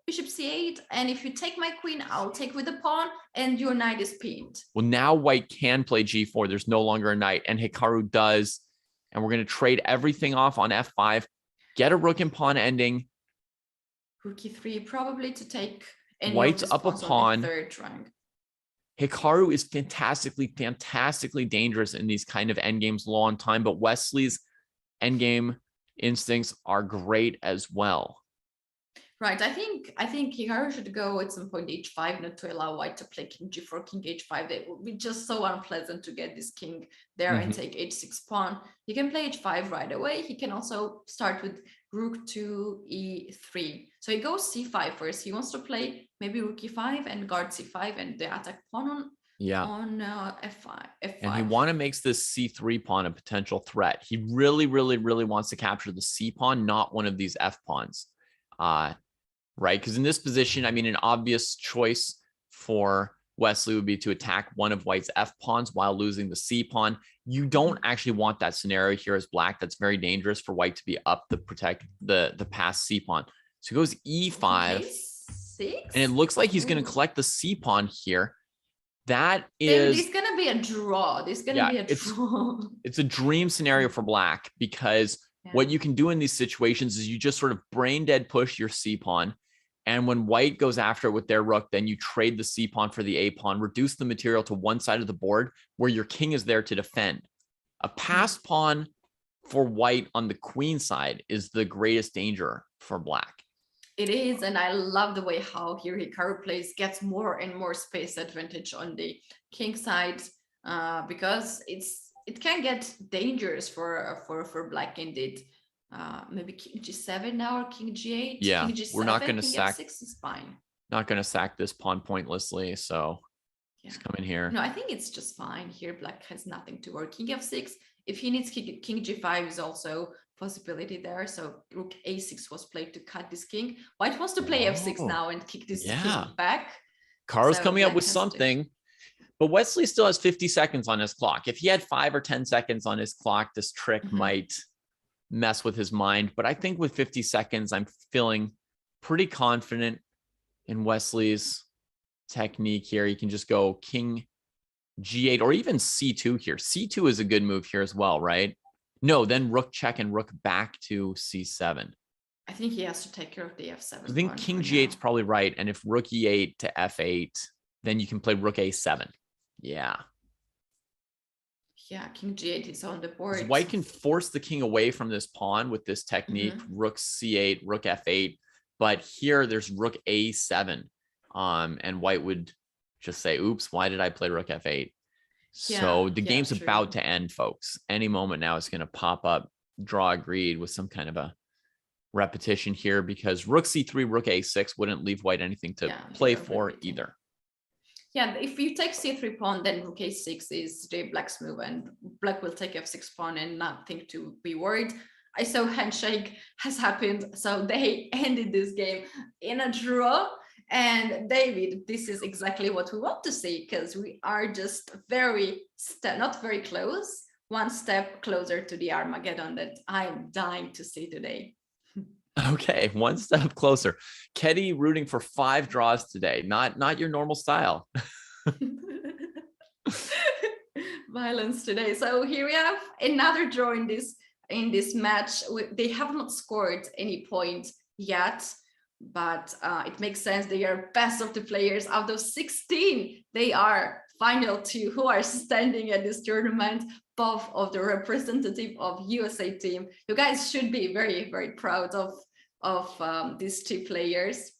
Bishop c8. And if you take my queen, I'll take with the pawn and your knight is pinned. Well, now white can play g4. There's no longer a knight. And Hikaru does. And we're going to trade everything off on f5. Get a rook and pawn ending. Rook e3 probably to take white's up a pawn. Third rank. Hikaru is fantastically dangerous in these kind of endgames low on time, but Wesley's endgame instincts are great as well. Right. I think Hikaru should go at some point h5, not to allow white to play king g4, king h5. It would be just so unpleasant to get this king there and take h6 pawn. He can play h5 right away. He can also start with rook to e3. So he goes c5 first. He wants to play maybe rook e5 and guard c5 and the attack pawn on f5. And he want to makes this c3 pawn a potential threat. He really wants to capture the c pawn, not one of these f pawns. Right? Because in this position, I mean, an obvious choice for Wesley would be to attack one of white's f pawns while losing the c pawn. You don't actually want that scenario here as black. That's very dangerous for white to be up to protect the passed c pawn. So he goes e5, and it looks like he's going to collect the c pawn here. That is, this is going to be a draw. This is going to be a draw. It's a dream scenario for black because what you can do in these situations is you just sort of brain dead push your c pawn. And when white goes after it with their rook, then you trade the c pawn for the a pawn, reduce the material to one side of the board where your king is there to defend. A passed pawn for white on the queen side is the greatest danger for black. It is, and I love the way how here Hikaru plays, gets more and more space advantage on the king side because it can get dangerous for black indeed. Maybe king g7 now or king g8. Yeah, king g7, we're not going to sack. F6 is fine. Not going to sack this pawn pointlessly. So let's come in here. No, I think it's just fine here. Black has nothing to work. King f6. If he needs king g5 is also possibility there. So rook a6 was played to cut this king. White wants to play f6 now and kick this king back. Karu's coming up with something. But Wesley still has 50 seconds on his clock. If he had 5 or 10 seconds on his clock, this trick might mess with his mind. But I think with 50 seconds, I'm feeling pretty confident in Wesley's technique here. He can just go king G8 or even C2 here. C2 is a good move here as well, right? No, then rook check and rook back to C7. I think he has to take care of the F7. I think king G8 is probably right. And if rook E8 to F8, then you can play rook A7. Yeah. Yeah, king G8 is on the board. White can force the king away from this pawn with this technique, rook C8, rook F8. But here there's rook A7. And white would just say, oops, why did I play rook F8? So the game's about to end, folks. Any moment now it's going to pop up, draw agreed with some kind of a repetition here, because rook C3, rook A6 wouldn't leave white anything to play for either. Yeah, if you take C3 pawn, then rook A6 is the black's move, and black will take F6 pawn and nothing to be worried. I saw handshake has happened, so they ended this game in a draw. And David, this is exactly what we want to see, because we are just not very close, one step closer to the Armageddon that I'm dying to see today. Okay, one step closer. Ketty rooting for 5 draws today. Not your normal style. Violence today. So here we have another draw in this match. They have not scored any point yet, but it makes sense. They are best of the players. Out of 16, they are final 2 who are standing at this tournament, both of the representative of USA team. You guys should be very, very proud of these 2 players.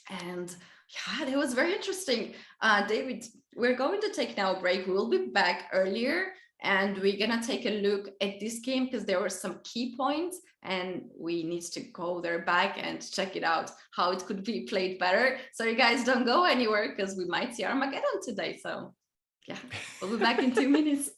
And yeah, that was very interesting. David, we're going to take now a break. We'll be back earlier, and we're gonna take a look at this game because there were some key points and we need to go there back and check it out, how it could be played better. So you guys don't go anywhere because we might see Armageddon today. So yeah, we'll be back in 2 minutes.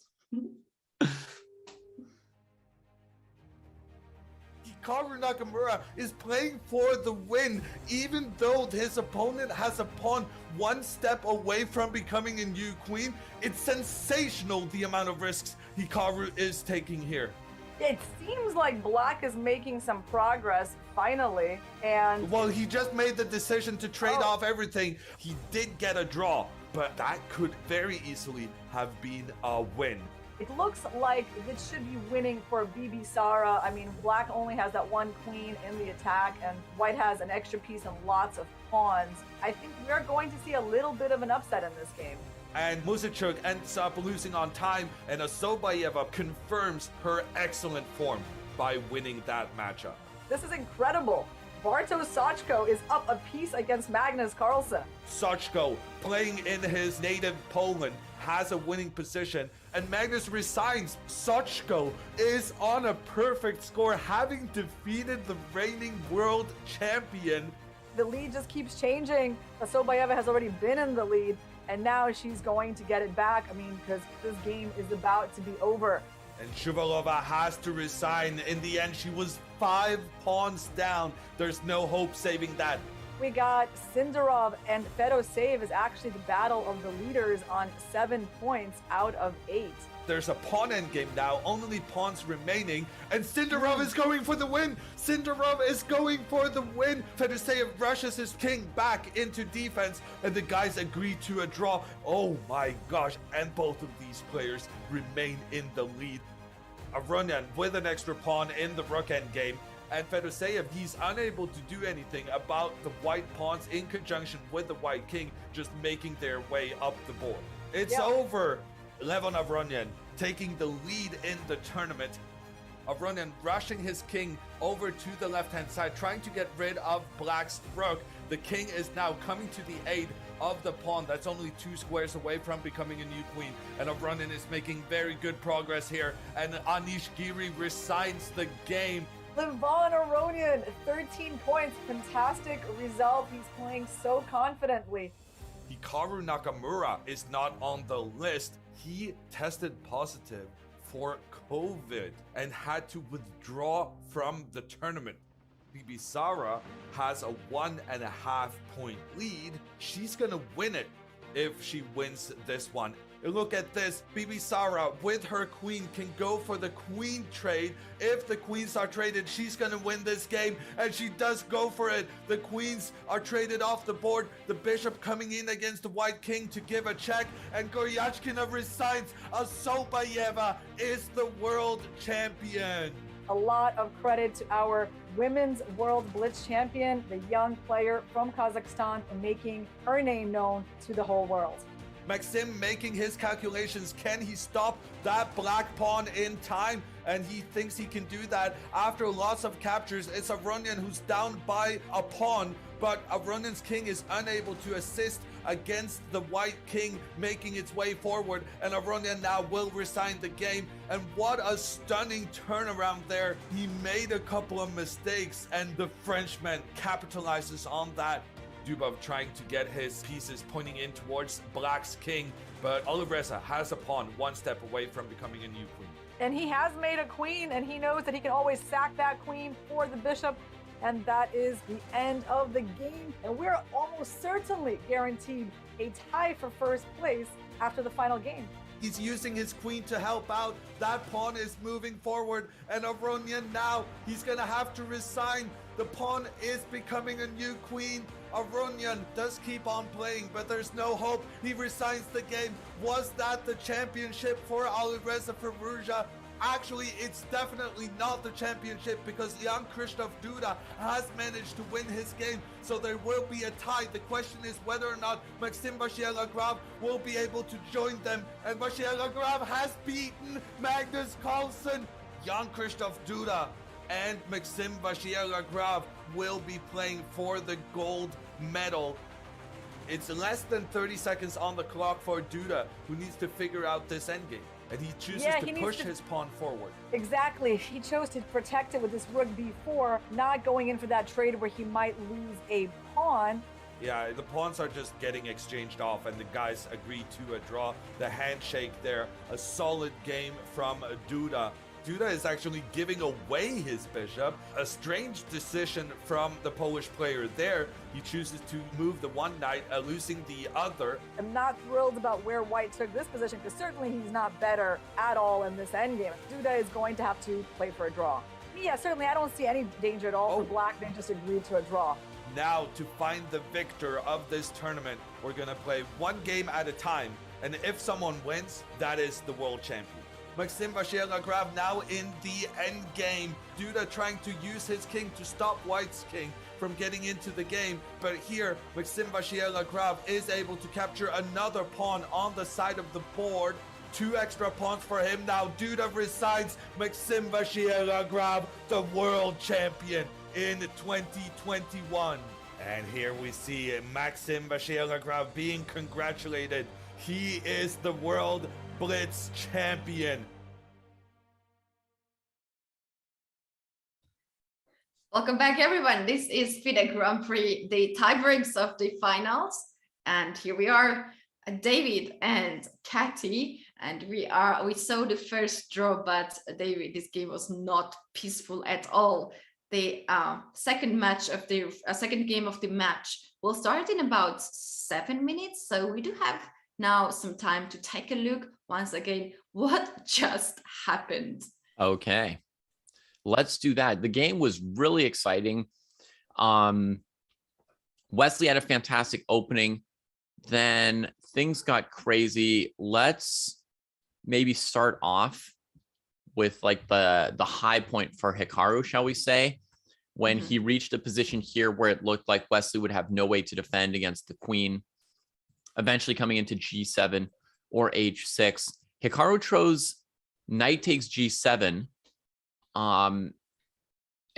Hikaru Nakamura is playing for the win, even though his opponent has a pawn one step away from becoming a new queen. It's sensational the amount of risks Hikaru is taking here. It seems like black is making some progress finally, and well, he just made the decision to trade off everything. He did get a draw, but that could very easily have been a win. it looks like it should be winning for Sara. I mean, black only has that one queen in the attack, and white has an extra piece and lots of pawns. I think we're going to see a little bit of an upset in this game. And Musachuk ends up losing on time, and Asobayeva confirms her excellent form by winning that matchup. This is incredible. Bartosz Sachko is up a piece against Magnus Carlsen. Sachko, playing in his native Poland, has a winning position, and Magnus resigns. Sachko is on a perfect score, having defeated the reigning world champion. The lead just keeps changing. Asobayeva has already been in the lead, and now she's going to get it back. I mean, because this game is about to be over. And Shuvalova has to resign. In the end, she was 5 pawns down. There's no hope saving that. We got Sindarov and Fedoseev is actually the battle of the leaders on 7 points out of 8. There's a pawn endgame now, only pawns remaining, and Sindarov is going for the win! Sindarov is going for the win! Fedoseev rushes his king back into defense, and the guys agree to a draw. Oh my gosh, and both of these players remain in the lead. Aronian with an extra pawn in the rook endgame, and Fedoseev, he's unable to do anything about the white pawns in conjunction with the white king just making their way up the board. It's over! Levon Aronian taking the lead in the tournament. Aronian rushing his king over to the left-hand side, trying to get rid of black's rook. The king is now coming to the aid of the pawn that's only 2 squares away from becoming a new queen. And Aronian is making very good progress here. And Anish Giri resigns the game. Levon Aronian, 13 points. Fantastic result. He's playing so confidently. Hikaru Nakamura is not on the list. He tested positive for COVID and had to withdraw from the tournament. Sara has a 1.5 point lead. She's gonna win it if she wins this one. Look at this. Bibi Sara with her queen can go for the queen trade. If the queens are traded, she's going to win this game, and she does go for it. The queens are traded off the board. The bishop coming in against the white king to give a check, and Goryachkina resigns. Asobayeva is the world champion. A lot of credit to our women's world blitz champion, the young player from Kazakhstan, making her name known to the whole world. Maxim making his calculations. Can he stop that black pawn in time? And he thinks he can do that after lots of captures. It's Aronian who's down by a pawn, but Aronian's king is unable to assist against the white king making its way forward, and Aronian now will resign the game. And what a stunning turnaround there. He made a couple of mistakes, and the Frenchman capitalizes on that. Dubov trying to get his pieces pointing in towards Black's king, but Alireza has a pawn one step away from becoming a new queen. And he has made a queen, and he knows that he can always sack that queen for the bishop. And that is the end of the game. And we're almost certainly guaranteed a tie for first place after the final game. He's using his queen to help out. That pawn is moving forward, and Aronian now, he's gonna have to resign. The pawn is becoming a new queen. Aronian does keep on playing, but there's no hope. He resigns the game. Was that the championship for Alireza Firouzja? Actually, it's definitely not the championship, because Jan Krzysztof Duda has managed to win his game, so there will be a tie. The question is whether or not Maxim Vachier-Lagrave will be able to join them, and Vachier-Lagrave has beaten Magnus Carlsen. Jan Krzysztof Duda and Maxim Vachier-Lagrave will be playing for the gold medal. It's less than 30 seconds on the clock for Duda, who needs to figure out this endgame. And he chooses to push his pawn forward. Exactly. He chose to protect it with this rook b4, not going in for that trade where he might lose a pawn. Yeah, the pawns are just getting exchanged off, and the guys agree to a draw. The handshake there, a solid game from Duda. Duda is actually giving away his bishop. A strange decision from the Polish player there. He chooses to move the one knight, losing the other. I'm not thrilled about where white took this position, because certainly he's not better at all in this endgame. Duda is going to have to play for a draw. Yeah, certainly I don't see any danger at all for black. They just agreed to a draw. Now, to find the victor of this tournament, we're going to play one game at a time. And if someone wins, that is the world champion. Maxim Vachier-Lagrave now in the end game. Duda trying to use his king to stop white's king from getting into the game, but here Maxim Vachier-Lagrave is able to capture another pawn on the side of the board. 2 extra pawns for him. Now Duda resigns. Maxim Vachier-Lagrave, the world champion in 2021. And here we see Maxim Vachier-Lagrave being congratulated. He is the world Blitz champion. Welcome back, everyone. This is FIDE Grand Prix, the tiebreaks of the finals. And here we are, David and Kathy. And we saw the first draw, but David, this game was not peaceful at all. The second game of the match will start in about 7 minutes. So we do have now some time to take a look once again what just happened. Okay, let's do that. The game was really exciting. Wesley had a fantastic opening, then things got crazy. Let's maybe start off with like the high point for Hikaru, shall we say, when he reached a position here where it looked like Wesley would have no way to defend against the queen, eventually coming into g7 or h6. Hikaru chose knight takes g7. And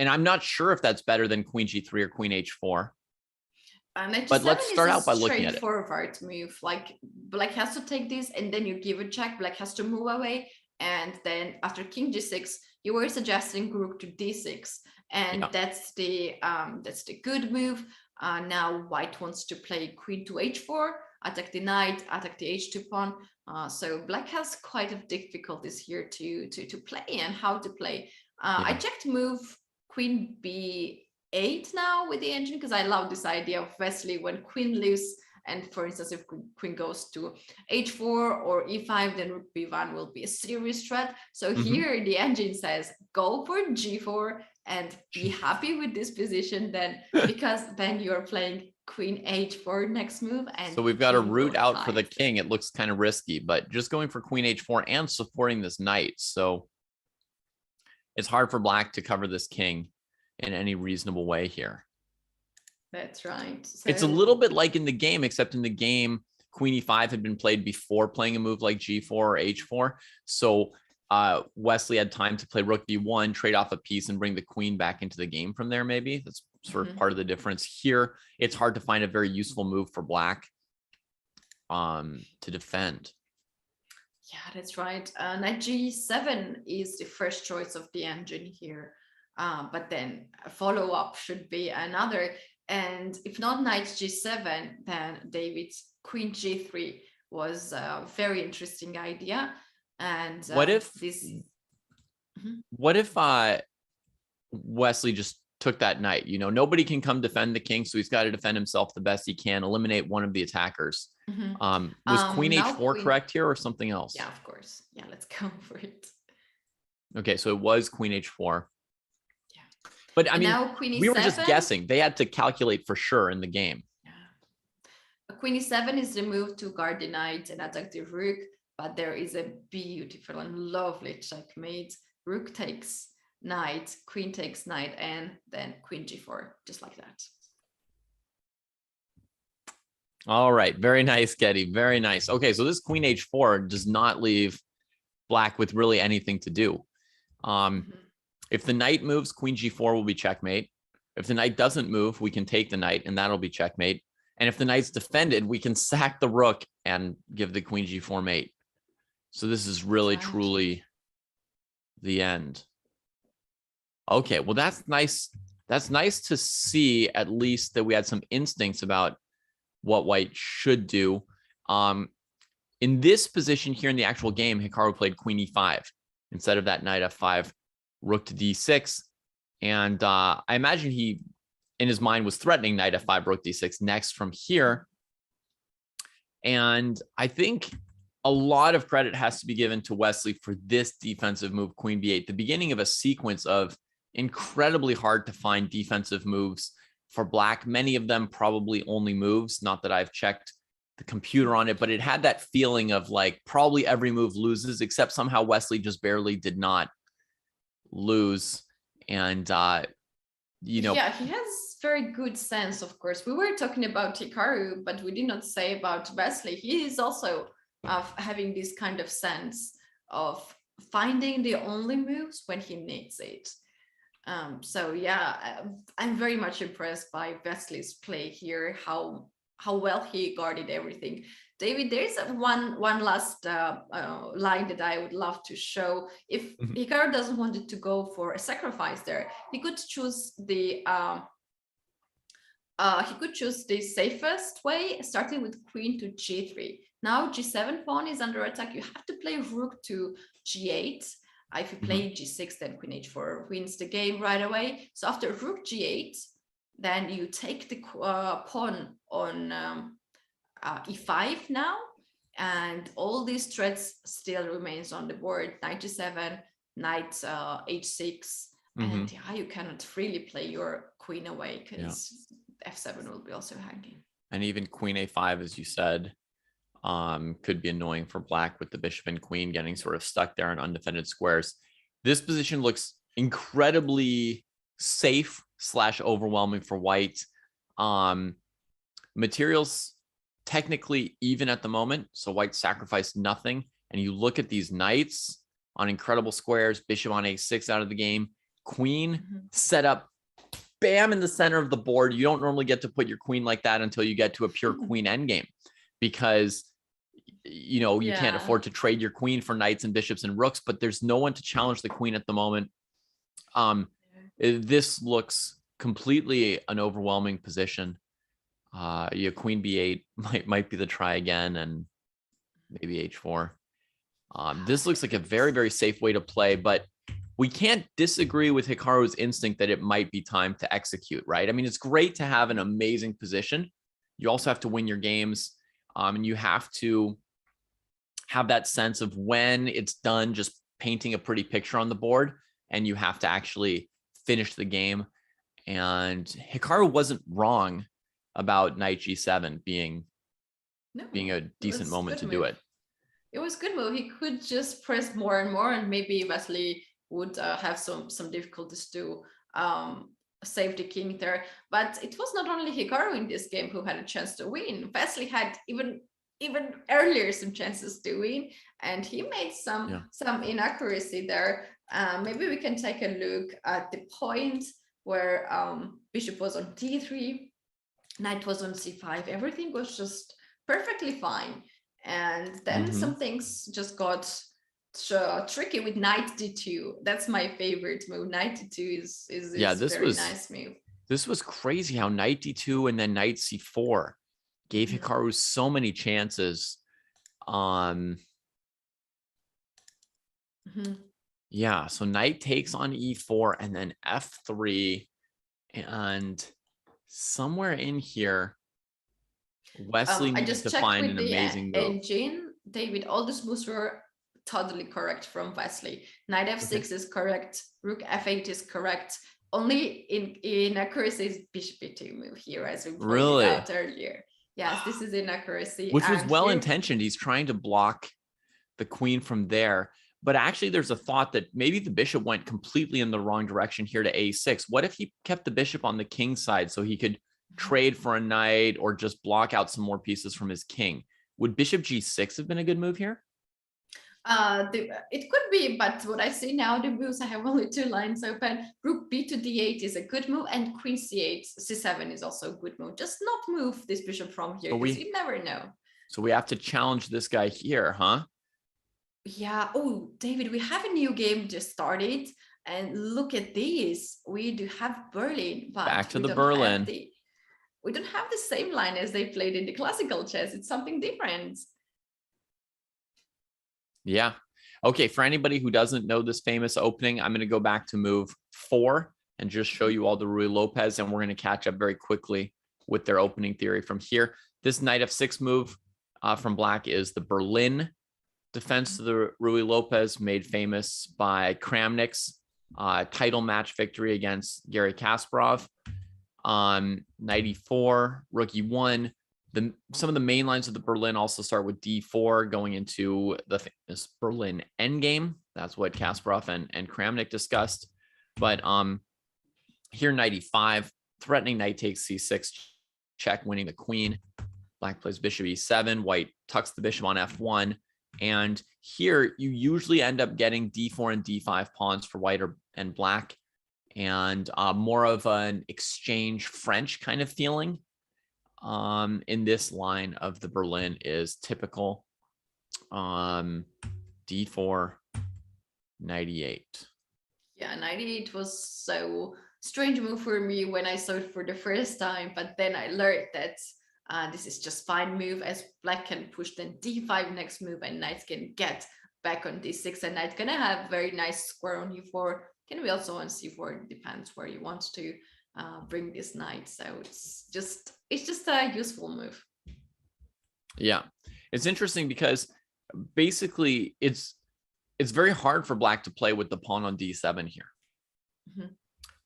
I'm not sure if that's better than queen g3 or queen h4. But let's start out by looking at it. Straightforward move. Like black has to take this, and then you give a check. Black has to move away, and then after king g6, you were suggesting rook to d6, and that's the good move. Now white wants to play queen to h4. Attack the knight, attack the h2 pawn. So black has quite a difficulties here to play and how to play. I checked move queen b8 now with the engine, because I love this idea of Wesley when queen leaves And for instance, if queen goes to h4 or e5, then rook b1 will be a serious threat. So here the engine says, go for g4 and be happy with this position then, because then you're playing queen h4 next move. And so we've got a king route will out for the hide. king. It looks kind of risky, but just going for queen h4 and supporting this knight. So it's hard for black to cover this king in any reasonable way here. That's right. So It's a little bit like in the game, except in the game, queen e5 had been played before playing a move like g4 or h4. So Wesley had time to play rook b1, trade off a piece, and bring the queen back into the game from there. Maybe that's sort of part of the difference here. It's hard to find a very useful move for black to defend. Yeah, that's right. Knight g7 is the first choice of the engine here, but then a follow-up should be another. And if not knight g7, then David's queen g3 was a very interesting idea. And what if this? What if Wesley just took that knight? You know, nobody can come defend the king, so he's got to defend himself the best he can, eliminate one of the attackers. Was queen h4 correct here or something else? Yeah, of course. Yeah, let's go for it. Okay, so it was queen h4. Yeah, but I mean, now queen e7, we were just guessing. They had to calculate for sure in the game. Yeah, queen e7 is the move to guard the knight and attack the rook. But there is a beautiful and lovely checkmate. Rook takes knight, queen takes knight, and then queen g4, just like that. All right, very nice, Getty, very nice. Okay, so this queen h4 does not leave black with really anything to do. If the knight moves, queen g4 will be checkmate. If the knight doesn't move, we can take the knight, and that'll be checkmate. And if the knight's defended, we can sack the rook and give the queen g4 mate. So this is really, truly the end. Okay, well, that's nice. That's nice to see, at least, that we had some instincts about what white should do. In this position here in the actual game, Hikaru played queen e5 instead of that knight f5, rook to d6. And I imagine he, in his mind, was threatening knight f5, rook d6 next from here. And I think a lot of credit has to be given to Wesley for this defensive move, queen b8, the beginning of a sequence of incredibly hard to find defensive moves for black. Many of them probably only moves, not that I've checked the computer on it, but it had that feeling of like probably every move loses, except somehow Wesley just barely did not lose. And, you know. Yeah, he has very good sense, of course. We were talking about Hikaru, but we did not say about Wesley. He is also of having this kind of sense of finding the only moves when he needs it. So yeah, I'm very much impressed by Wesley's play here, how well he guarded everything. David, there is one last line that I would love to show. If Hikaru doesn't want to go for a sacrifice there, he could choose the safest way, starting with queen to g3. Now g7 pawn is under attack. You have to play rook to g8. If you play g6, then queen h4 wins the game right away. So after rook g8, then you take the pawn on e5 now, and all these threats still remains on the board. Knight g7, knight h6, and yeah, you cannot really play your queen away because f7 will be also hanging. And even queen a5, as you said, could be annoying for black with the bishop and queen getting sort of stuck there in undefended squares. This position looks incredibly safe / overwhelming for white. Materials technically even at the moment, so white sacrificed nothing. And you look at these knights on incredible squares, bishop on a6 out of the game, queen set up bam in the center of the board. You don't normally get to put your queen like that until you get to a pure queen endgame, because you know you can't afford to trade your queen for knights and bishops and rooks, but there's no one to challenge the queen at the moment. This looks completely an overwhelming position. Queen b8 might be the try again, and maybe h4. This looks like a very, very safe way to play, but we can't disagree with Hikaru's instinct that it might be time to execute, right? I mean, it's great to have an amazing position, you also have to win your games. And you have to have that sense of when it's done just painting a pretty picture on the board, and you have to actually finish the game. And Hikaru wasn't wrong about knight g7 being a decent moment to do it. It was good move. He could just press more and more, and maybe Wesley would have some difficulties to save the king there. But it was not only Hikaru in this game who had a chance to win. Wesley had even earlier some chances to win, and he made some inaccuracy there. Maybe we can take a look at the point where bishop was on d3, knight was on c5. Everything was just perfectly fine. And then some things just got tricky with knight d2. That's my favorite move. Knight d2 is very nice move. This was crazy how knight d2 and then knight c4 gave Hikaru so many chances. Yeah, so knight takes on e4 and then f3, and somewhere in here Wesley needs to find an amazing move. Engine, David, all these moves were totally correct from Wesley. Knight f6 is correct. Rook f8 is correct. Only inaccuracy is bishop e2 move here, as we pointed out earlier. Yes, this is inaccuracy. Which was well intentioned. He's trying to block the queen from there. But actually, there's a thought that maybe the bishop went completely in the wrong direction here to a6. What if he kept the bishop on the king side so he could trade for a knight or just block out some more pieces from his king? Would bishop g6 have been a good move here? It could be, but what I see now, the moves, I have only 2 lines open. Rook b to d8 is a good move, and queen c8, c7 is also a good move. Just not move this bishop from here, because you never know. So we have to challenge this guy here, huh? Yeah. Oh, David, we have a new game just started, and look at this. We do have Berlin, but back to the Berlin. We don't have the same line as they played in the classical chess. It's something different. Yeah. Okay. For anybody who doesn't know this famous opening, I'm going to go back to move 4 and just show you all the Ruy Lopez, and we're going to catch up very quickly with their opening theory from here. This knight f6 move from Black is the Berlin defense to the Ruy Lopez, made famous by Kramnik's title match victory against Garry Kasparov. Knight e4, rook e1. Some of the main lines of the Berlin also start with d4, going into the famous Berlin endgame. That's what Kasparov and Kramnik discussed. But here, knight e5, threatening knight takes c6, check, winning the queen. Black plays bishop e7, white tucks the bishop on f1. And here you usually end up getting d4 and d5 pawns for white and black, and more of an exchange French kind of feeling. In this line of the Berlin is typical. D4, knight e8. Yeah, knight e8 was so strange move for me when I saw it for the first time, but then I learned that this is just fine move, as black can push then d5 next move, and knight can get back on d6, and knight gonna have very nice square on e4. Can be also on c4, it depends where you want to bring this knight. So it's just a useful move. Yeah, it's interesting because basically it's very hard for black to play with the pawn on d7 here.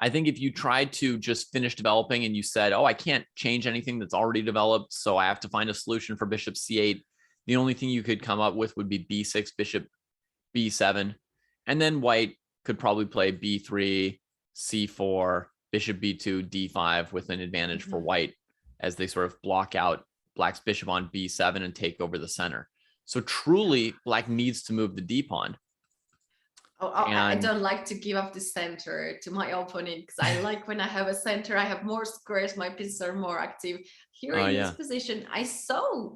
I think if you tried to just finish developing and you said, oh, I can't change anything that's already developed, so I have to find a solution for bishop c8, the only thing you could come up with would be b6, bishop b7, and then white could probably play b3, c4, bishop b2, d5 with an advantage for white as they sort of block out black's bishop on b7 and take over the center. So truly, black needs to move the d pawn. I don't like to give up the center to my opponent, because I like when I have a center, I have more squares, my pieces are more active. Here in this position, I saw,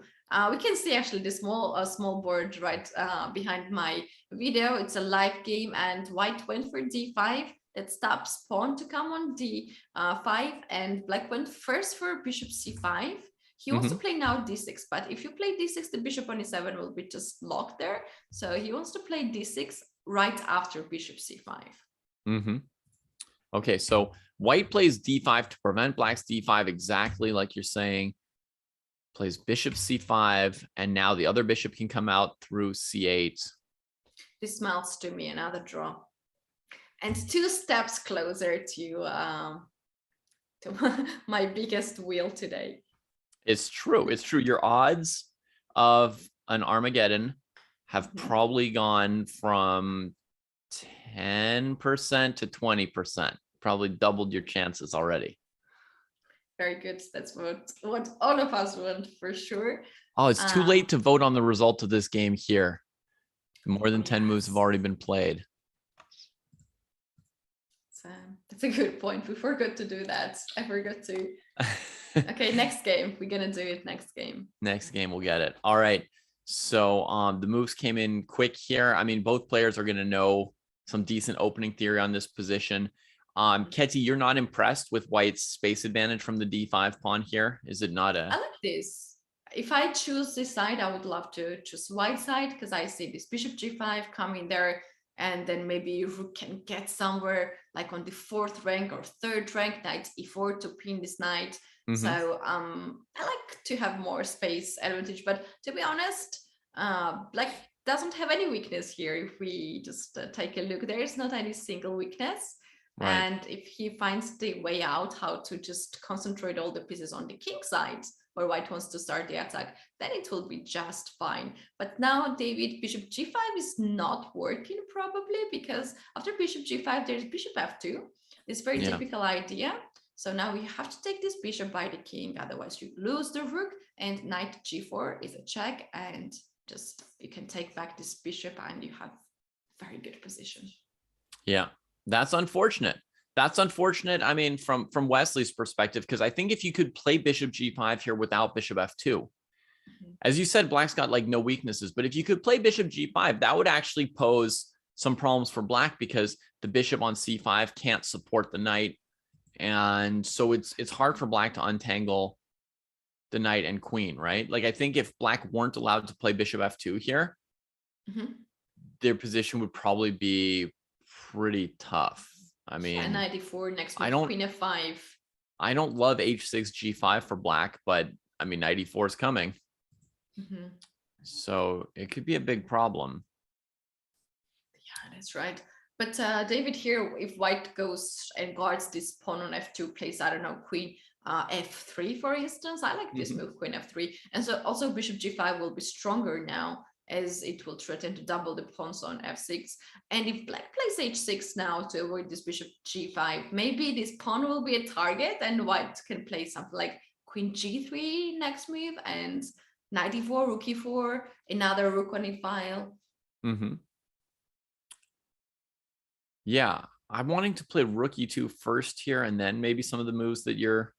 we can see actually the small board right behind my video. It's a live game, and white went for d5. That stops pawn to come on d5, and black went first for bishop c5. He wants to play now d6, but if you play d6, the bishop on e7 will be just locked there. So he wants to play d6 right after bishop c5. Okay, so white plays d5 to prevent black's d5, exactly like you're saying. plays bishop c5, and now the other bishop can come out through c8. This smells to me another draw. And 2 steps closer to my biggest wheel today. It's true. It's true. Your odds of an Armageddon have probably gone from 10% to 20%. Probably doubled your chances already. Very good. That's what all of us want for sure. Oh, it's too late to vote on the result of this game here. More than 10 moves have yes. already been played. That's a good point. We forgot to do that. I forgot to. Okay, next game. We're gonna do it next game. Next game, we'll get it. All right. So the moves came in quick here. I mean, both players are going to know some decent opening theory on this position. Ketty, you're not impressed with White's space advantage from the d5 pawn here? Is it not a... I like this. If I choose this side, I would love to choose White side because I see this bishop g5 coming there, and then maybe rook can get somewhere like on the 4th rank or 3rd rank, knight e4 to pin this knight. So I like to have more space advantage, but to be honest, Black doesn't have any weakness here. If we just take a look, there is not any single weakness. Right. And if he finds the way out, how to just concentrate all the pieces on the king side, where White wants to start the attack, then it will be just fine. But now David, bishop g5 is not working probably, because after bishop g5, there's bishop f2. This very typical idea. So now we have to take this bishop by the king, otherwise you lose the rook, and knight g4 is a check, and just you can take back this bishop and you have very good position. Yeah. That's unfortunate. That's unfortunate. I mean, from Wesley's perspective, because I think if you could play bishop g5 here without bishop f2, as you said, Black's got like no weaknesses, but if you could play bishop g5, that would actually pose some problems for Black, because the bishop on c5 can't support the knight. And so it's hard for Black to untangle the knight and queen, right? Like, I think if Black weren't allowed to play bishop f2 here, their position would probably be pretty tough. I mean, knight e4 next with queen f5. I don't love h6 g5 for Black, but I mean, knight e4 is coming. So it could be a big problem. Yeah, that's right. But David, here, if White goes and guards this pawn on f2, plays, I don't know, queen f3, for instance, I like this move, queen f3. And so also bishop g5 will be stronger now, as it will threaten to double the pawns on f6. And if Black plays h6 now to avoid this bishop g5, maybe this pawn will be a target, and White can play something like queen g3 next move, and knight e4, rook e4, another rook on e-file. Yeah, I'm wanting to play rook e2 first here, and then maybe some of the moves that you're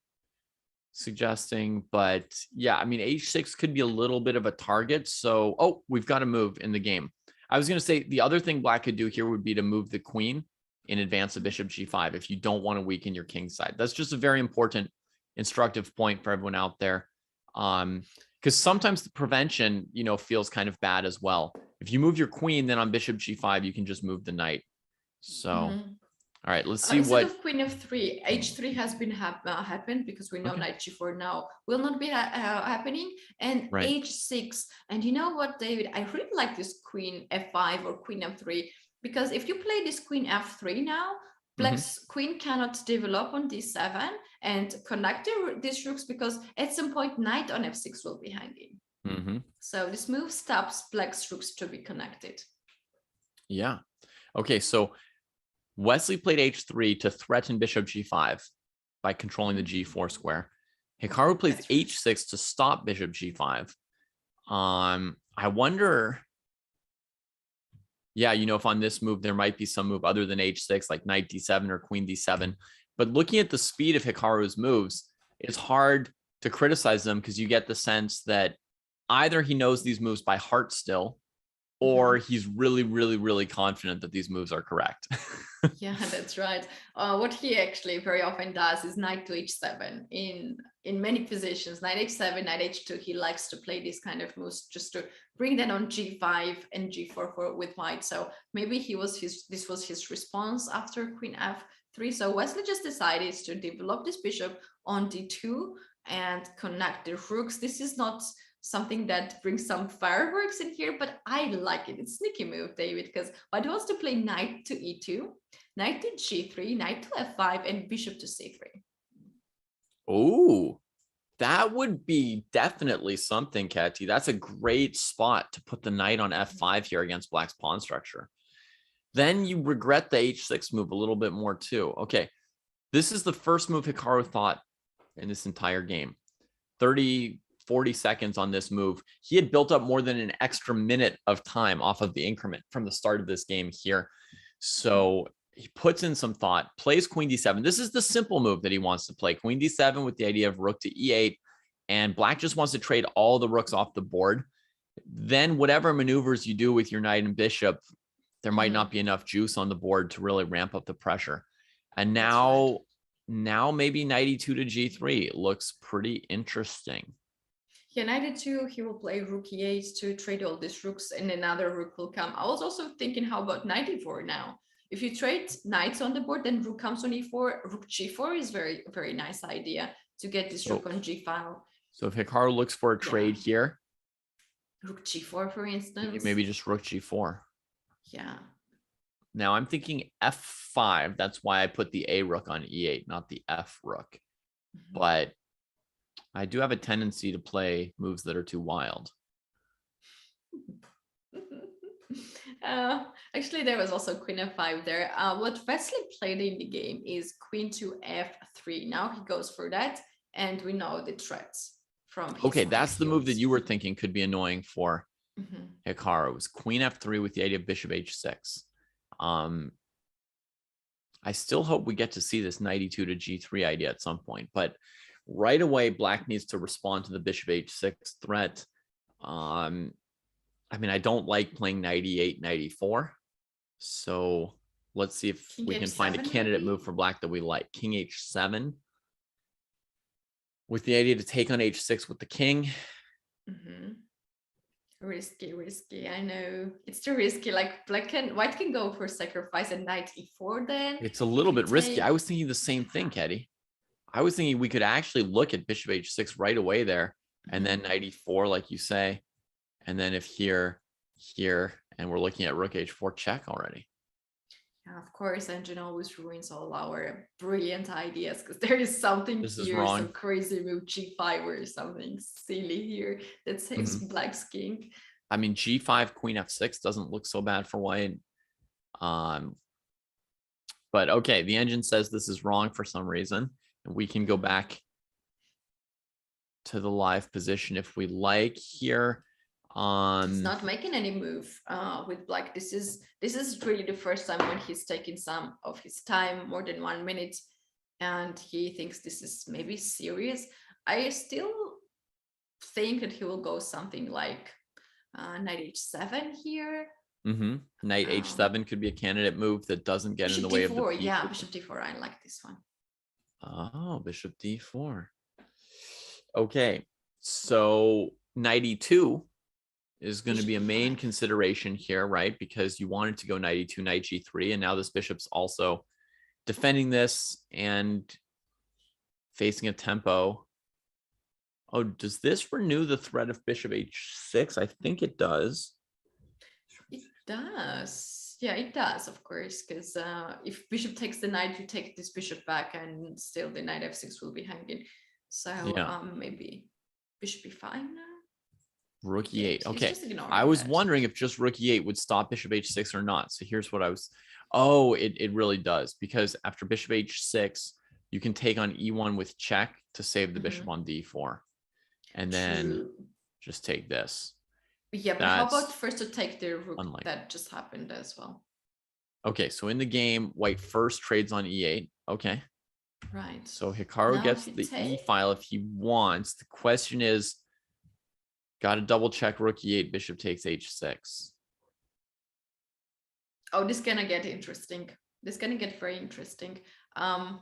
suggesting. But yeah, I mean, h6 could be a little bit of a target. So, oh, we've got a move in the game. I was going to say the other thing Black could do here would be to move the queen in advance of bishop g5 if you don't want to weaken your king side. That's just a very important instructive point for everyone out there. Because sometimes the prevention, you know, feels kind of bad as well. If you move your queen, then on bishop g5, you can just move the knight. So, all right, let's see Instead what of queen f3, h3 has been happened, because we know knight g4 now will not be happening, and h6. And you know what, David, I really like this queen f5 or queen f3, because if you play this queen f3 now, Black's queen cannot develop on d7 and connect these rooks, because at some point knight on f6 will be hanging. So this move stops Black's rooks to be connected. Yeah. Okay, so Wesley played h3 to threaten bishop g5 by controlling the g4 square. Hikaru plays h6 to stop bishop g5. I wonder, yeah, you know, if on this move there might be some move other than h6, like knight d7 or queen d7. But looking at the speed of Hikaru's moves, it's hard to criticize them, because you get the sense that either he knows these moves by heart still, or he's really, really, really confident that these moves are correct. Yeah, that's right. What he actually very often does is knight to h7 in many positions. Knight h7, knight h2. He likes to play these kind of moves just to bring that on g5 and g4 with White. So maybe this was his response after queen f3. So Wesley just decided to develop this bishop on d2 and connect the rooks. This is not something that brings some fireworks in here, but I like it. It's sneaky move, David, because White wants to play knight to e2, knight to g3, knight to f5, and bishop to c3. Oh, that would be definitely something, Katy. That's a great spot to put the knight on f5 here against Black's pawn structure. Then you regret the h6 move a little bit more too. Okay, this is the first move Hikaru thought in this entire game. 40 seconds on this move. He had built up more than an extra minute of time off of the increment from the start of this game here. So he puts in some thought, plays queen d7. This is the simple move that he wants to play. Queen d7 with the idea of rook to e8. And Black just wants to trade all the rooks off the board. Then whatever maneuvers you do with your knight and bishop, there might not be enough juice on the board to really ramp up the pressure. And now maybe knight e2 to g3 looks pretty interesting. Yeah, knight e2, he will play rook e8 to trade all these rooks, and another rook will come. I was also thinking, how about knight e4 now? If you trade knights on the board, then rook comes on e4. Rook g4 is very, very nice idea to get this rook on g file. So if Hikaru looks for a trade here, rook g4, for instance, maybe just rook g4. Yeah. Now I'm thinking f5. That's why I put the a rook on e8, not the f rook. But I do have a tendency to play moves that are too wild. Actually, there was also queen f5 there. What Wesley played in the game is queen to f3. Now he goes for that, and we know the threats from his Okay, that's the move that fields. you were thinking could be annoying for Hikaru. It was queen f3 with the idea of bishop h6. I still hope we get to see this knight e2 to g3 idea at some point, but right away, Black needs to respond to the bishop h6 threat. I mean, I don't like playing knight e8, knight e4. So let's see if we can find a candidate move for Black that we like. King h7 with the idea to take on h6 with the king. Risky. I know it's too risky. Like White can go for sacrifice and knight e4. Then it's a little bit risky. I was thinking the same thing, Katy. I was thinking we could actually look at bishop h6 right away there, and then knight e4, like you say, and then if here, and we're looking at rook h4 check already. Yeah, of course, engine always ruins all our brilliant ideas because there is something here, some crazy move g5 or something silly here that saves Black's king. I mean, g5, queen f6 doesn't look so bad for White. But okay, the engine says this is wrong for some reason. And we can go back to the live position if we like here. He's not making any move with Black. This is really the first time when he's taking some of his time, more than 1 minute, and he thinks this is maybe serious. I still think that he will go something like knight h7 here. Knight h7 could be a candidate move that doesn't get in the way of the yeah, bishop d4. I like this one. Oh, bishop d4. Okay, so knight e2 is going to be a main consideration here, right? Because you wanted to go knight e2, knight g3, and now this bishop's also defending this and facing a tempo. Oh, does this renew the threat of bishop h6? I think it does. It does. Yeah, it does, of course, because if bishop takes the knight, you take this bishop back, and still the knight f6 will be hanging. So maybe bishop e5 now. Rook e8. Okay, I was wondering if just rook e8 would stop bishop h6 or not. So here's what I was. Oh, it really does, because after bishop h6, you can take on e1 with check to save the bishop on d4, and then just take this. Yeah, but how about first to take the rook? That just happened as well. Okay, so in the game, White first trades on e8. Okay. Right. So Hikaru gets the e file if he wants. The question is, got to double check rook e8, bishop takes h6. Oh, this is gonna get interesting. This is gonna get very interesting. I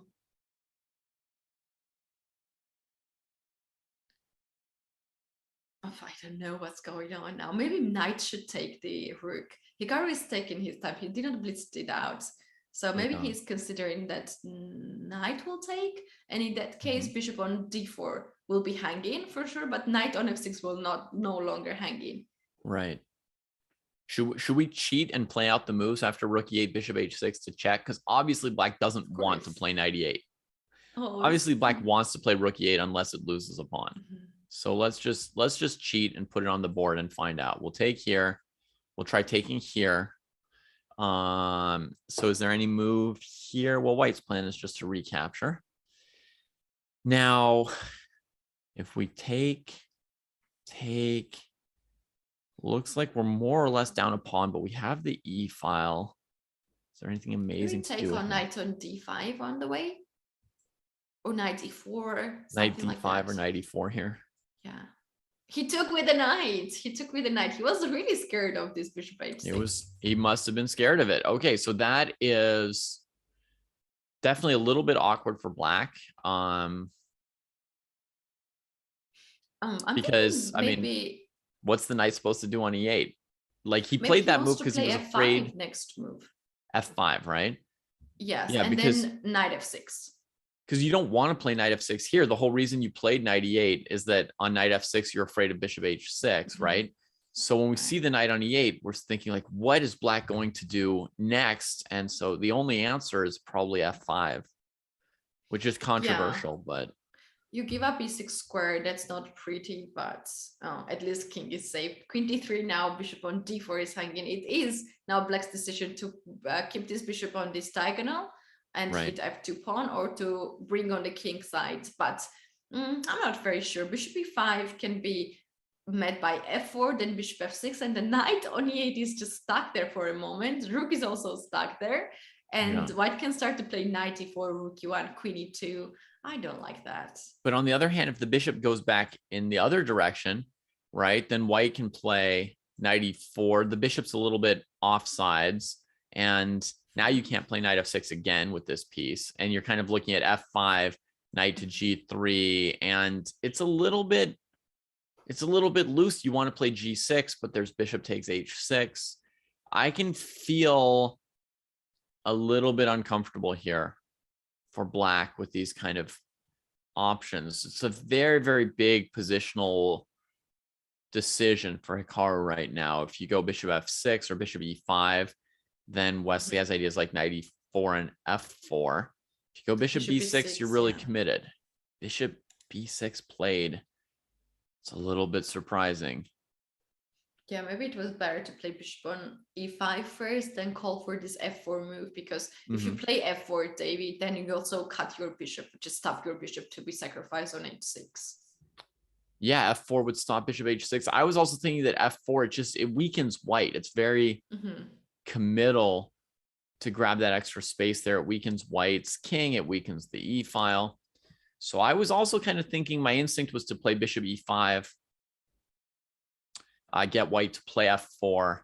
don't know what's going on now. Maybe knight should take the rook. Hikaru is taking his time. He didn't blitz it out. So maybe Yeah. he's considering that knight will take, and in that case, bishop on d4 will be hanging for sure, but knight on f6 will no longer hang in. Right. Should we cheat and play out the moves after rook e8, bishop h6 to check? Because obviously black doesn't want to course. play knight e8. Oh, Obviously black wants to play rook e8 unless it loses a pawn. Mhm. So let's just cheat and put it on the board and find out. We'll take here. We'll try taking here. So is there any move here? Well, white's plan is just to recapture. Now, if we take, looks like we're more or less down a pawn, but we have the e file. Is there anything Can we amazing to take do? on knight on d5 on the way? Or knight e4, Knight something like d5 that. or knight e4 here. Yeah. He took with the knight. He took with the knight. He was really scared of this bishop h6. He must have been scared of it. Okay, so that is definitely a little bit awkward for black. I'm Because thinking I mean, maybe what's the knight supposed to do on e8? Like he maybe played he that wants move to because he play was f5 afraid. next move. f5, right? Yes, Yeah, and because then knight f6. you don't want to play knight f6 here. The whole reason you played knight e8 is that on knight f6 you're afraid of bishop h6, right? So when we see the knight on e8, we're thinking like, what is black going to do next? And so the only answer is probably f5, which is controversial, but You give up e6 square. That's not pretty, but at least king is safe. Queen d3 now, bishop on d4 is hanging. It is now black's decision to keep this bishop on this diagonal and Right. hit f2 pawn, or to bring on the king side. But I'm not very sure. Bishop e5 can be met by f4, then bishop f6, and the knight on e8 is just stuck there for a moment. Rook is also stuck there, and white can start to play knight e4, rook e1, queen e2. I don't like that. But on the other hand, if the bishop goes back in the other direction, right, then white can play knight e4. The bishop's a little bit offsides, and now you can't play knight f6 again with this piece. And you're kind of looking at f5, knight to g3, and it's a little bit loose. You want to play g6, but there's bishop takes h6. I can feel a little bit uncomfortable here for black with these kind of options. It's a very, very big positional decision for Hikaru right now. If you go bishop f6 or bishop e5, then Wesley has ideas like knight e4 and f4. If you go bishop b6, you're really committed. Bishop b6 played. It's a little bit surprising. Yeah, maybe it was better to play bishop on e5 first, then call for this f4 move, because if you play f4, David, then you also cut your bishop, just stop your bishop to be sacrificed on h6. Yeah, f4 would stop bishop h6. I was also thinking that f4, it weakens white. It's very committal to grab that extra space there. It weakens white's king. It weakens the e file. So I was also kind of thinking, my instinct was to play bishop e5. Get white to play f4.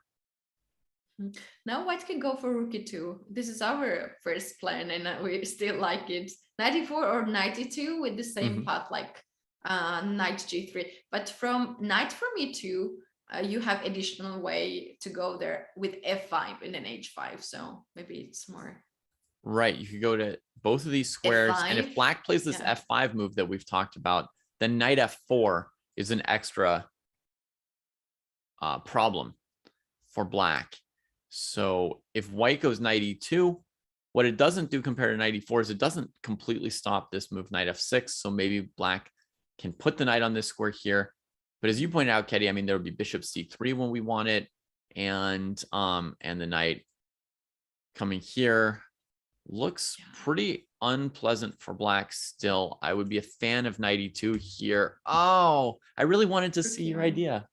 Now white can go for rook e2. This is our first plan, and we still like it. Knight e4 or knight e2 with the same path, like knight g3. But from knight from e2, you have additional way to go there with f5 and then h5. So maybe it's more. Right. You could go to both of these squares. F5, and if black plays this f5 move that we've talked about, then knight f4 is an extra problem for black. So if white goes knight e2, what it doesn't do compared to knight e4 is it doesn't completely stop this move knight f6. So maybe black can put the knight on this square here. But as you pointed out, Ketty, I mean, there would be bishop c3 when we want it, and the knight coming here looks pretty unpleasant for black still. I would be a fan of knight e2 here. Oh, I really wanted to see your idea.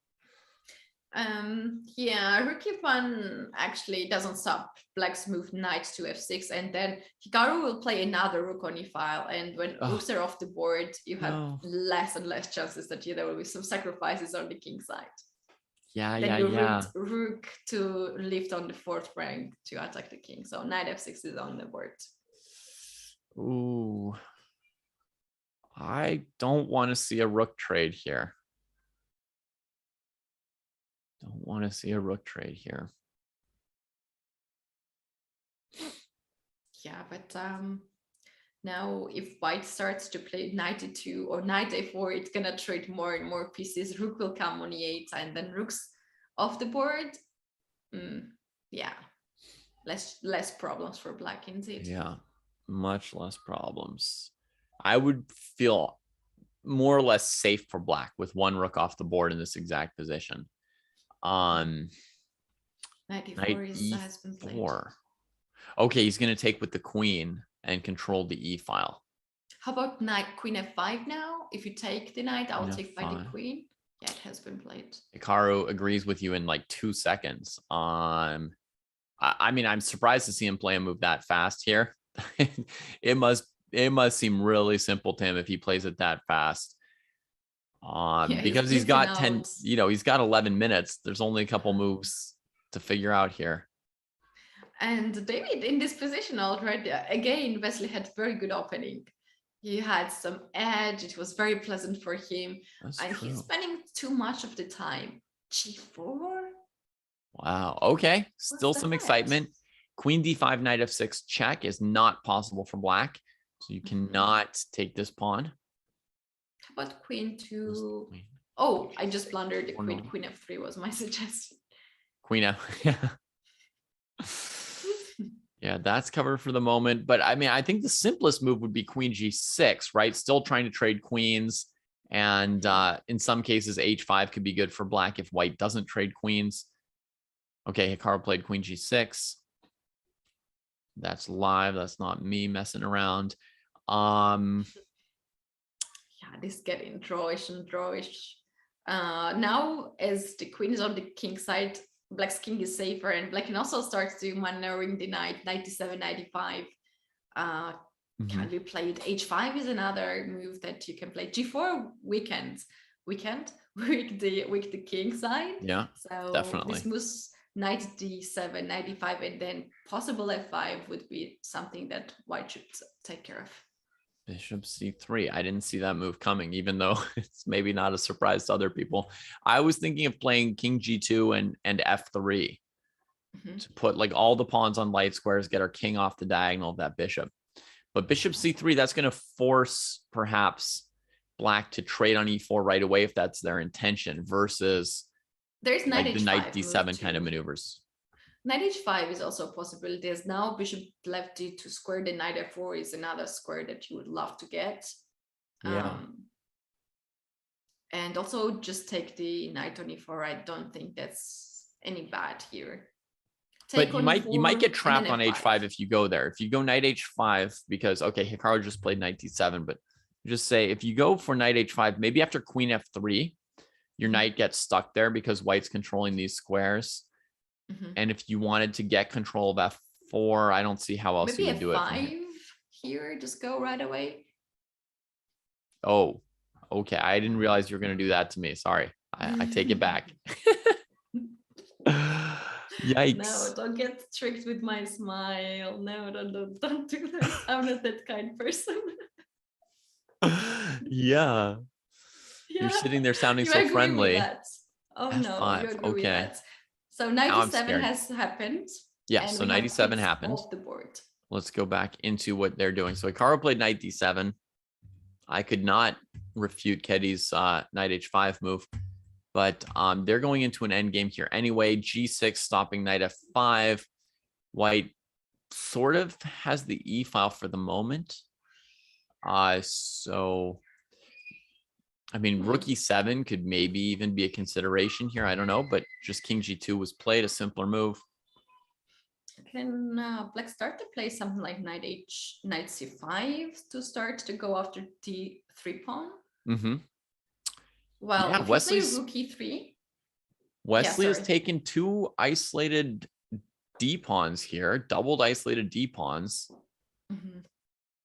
Yeah, rook e1 actually doesn't stop black's move knight to f6, and then Hikaru will play another rook on e-file, and when rooks are off the board, you have less and less chances that there will be some sacrifices on the king side. Then you rook to lift on the fourth rank to attack the king. So knight f6 is on the board. Ooh, I don't want to see a rook trade here. Don't want to see a rook trade here. Yeah, but now if white starts to play knight e2 or knight a4, it's gonna trade more and more pieces. Rook will come on e8 and then rook's off the board. Yeah, less problems for black indeed. Yeah, much less problems. I would feel more or less safe for black with one rook off the board in this exact position. Knight e4 has been played. e4. Okay, he's going to take with the queen and control the e file. How about queen f5 now? If you take the knight, I'll take by the F5. queen. Yeah, it has been played. Hikaru agrees with you in like 2 seconds. I mean, I'm surprised to see him play a move that fast here. It must seem really simple to him if he plays it that fast. Because he's got 10, he's got 11 minutes. There's only a couple moves to figure out here. And David in this position already, again, Wesley had very good opening. He had some edge. It was very pleasant for him. That's and true. He's spending too much of the time. G4? Wow. Okay. Still What's some that? excitement. Queen d5, knight f6 check is not possible for black. So you cannot take this pawn. How about queen Where's the to... queen? Oh, I just blundered the Or queen. no. Queen f3 was my suggestion. Queen f. Yeah. Yeah, that's covered for the moment. But I mean, I think the simplest move would be queen g6, right? Still trying to trade queens. And in some cases, h5 could be good for black if white doesn't trade queens. Okay, Hikaru played queen g6. That's live. That's not me messing around. Yeah, this getting drawish and drawish. Now, as the queen is on the king side, black's king is safer, and black can also start to maneuvering the knight, 97, 95. Can be played. H5 is another move that you can play. G4 weekend weak the king side. Yeah, so definitely. This moves knight d7, 95, and then possible f5 would be something that white should take care of. Bishop c3. I didn't see that move coming, even though it's maybe not a surprise to other people. I was thinking of playing king g2 and f3 to put like all the pawns on light squares, get our king off the diagonal of that bishop. But bishop c3, that's going to force perhaps black to trade on e4 right away if that's their intention, versus there's like the knight d7 kind of maneuvers. Knight h5 is also a possibility. As now bishop left d2 square, the knight f4 is another square that you would love to get. Yeah. And also just take the knight on e4. I don't think that's any bad here. But you might get trapped on h5 if you go there. If you go knight h5, because okay, Hikaru just played knight d7, but just say if you go for knight h5, maybe after queen f3, your knight gets stuck there because white's controlling these squares. And if you wanted to get control of f4, I don't see how else you would do it. Maybe f5 here, just go right away. Oh, okay. I didn't realize you were going to do that to me. Sorry. I take it back. Yikes. No, don't get tricked with my smile. No, don't do that. I'm not that kind of person. Yeah. You're sitting there sounding so friendly. Oh F5. no, you agree with Okay. that. So 97 has happened. Yeah, so 97 happened. Off the board. Let's go back into what they're doing. So Hikaru played knight d7. I could not refute Keddy's knight h5 move, but they're going into an end game here anyway. G6 stopping knight f5. White sort of has the e file for the moment. So I mean, rook e7 could maybe even be a consideration here. I don't know, but just king g2 was played, a simpler move. Can black start to play something like knight c5 to start to go after d3 pawn? Well, yeah, if Wesley's, you play rook e3. Wesley has taken two isolated d pawns here, doubled isolated d pawns.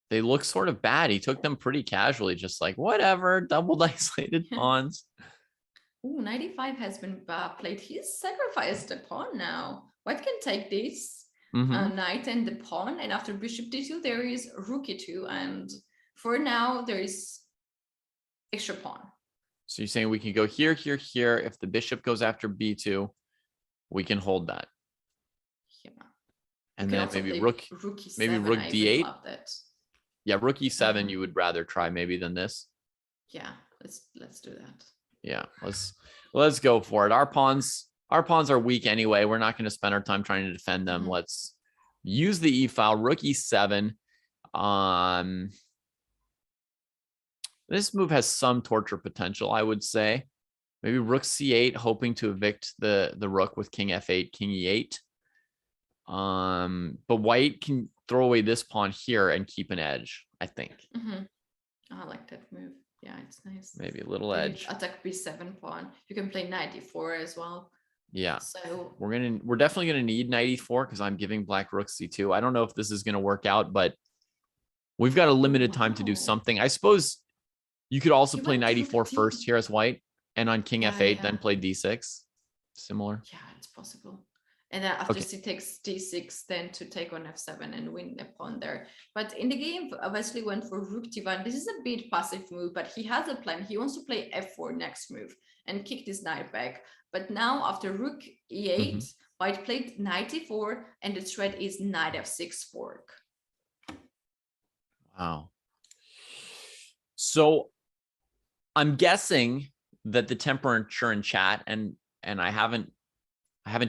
They look sort of bad. He took them pretty casually, just like, whatever, doubled isolated pawns. Ooh, 95 has been played. He's sacrificed a pawn now. White can take this knight and the pawn, and after bishop d2, there is rook e2, and for now, there is extra pawn. So you're saying we can go here, here, here. If the bishop goes after b2, we can hold that. Yeah. And You can then also maybe play rook maybe rook I even d8. love that. Yeah, rook e7 you would rather try maybe than this. Yeah, let's do that. Yeah, let's go for it. Our pawns are weak anyway. We're not going to spend our time trying to defend them. Let's use the e file, rook e7. This move has some torture potential, I would say. Maybe rook c8, hoping to evict the rook with king f8, king e8. But white can throw away this pawn here and keep an edge, I think. I like that move. Yeah, it's nice. Maybe a little Then edge. attack b7 pawn. You can play knight e4 as well. Yeah. So We're definitely gonna need knight e4 because I'm giving black rook c2. I don't know if this is gonna work out, but we've got a limited time to do something. I suppose you could also play knight e4 first here as white, and on king f8 then play d6. Similar. Yeah, it's possible. And then after c takes d6, then to take on f7 and win the pawn there. But in the game, Wesley went for rook d1. This is a bit passive move, but he has a plan. He wants to play f4 next move and kick this knight back. But now after rook e8, white played knight e4, and the threat is knight f6 fork. Wow. So I'm guessing that the temperature in chat, and I haven't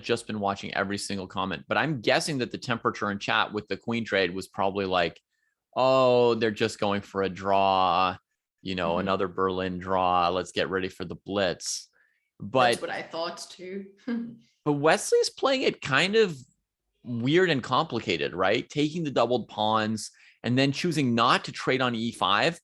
just been watching every single comment, but I'm guessing that the temperature in chat with the queen trade was probably like, oh, they're just going for a draw, you know, another Berlin draw. Let's get ready for the blitz. But that's what I thought too. But Wesley's playing it kind of weird and complicated, right? Taking the doubled pawns and then choosing not to trade on e5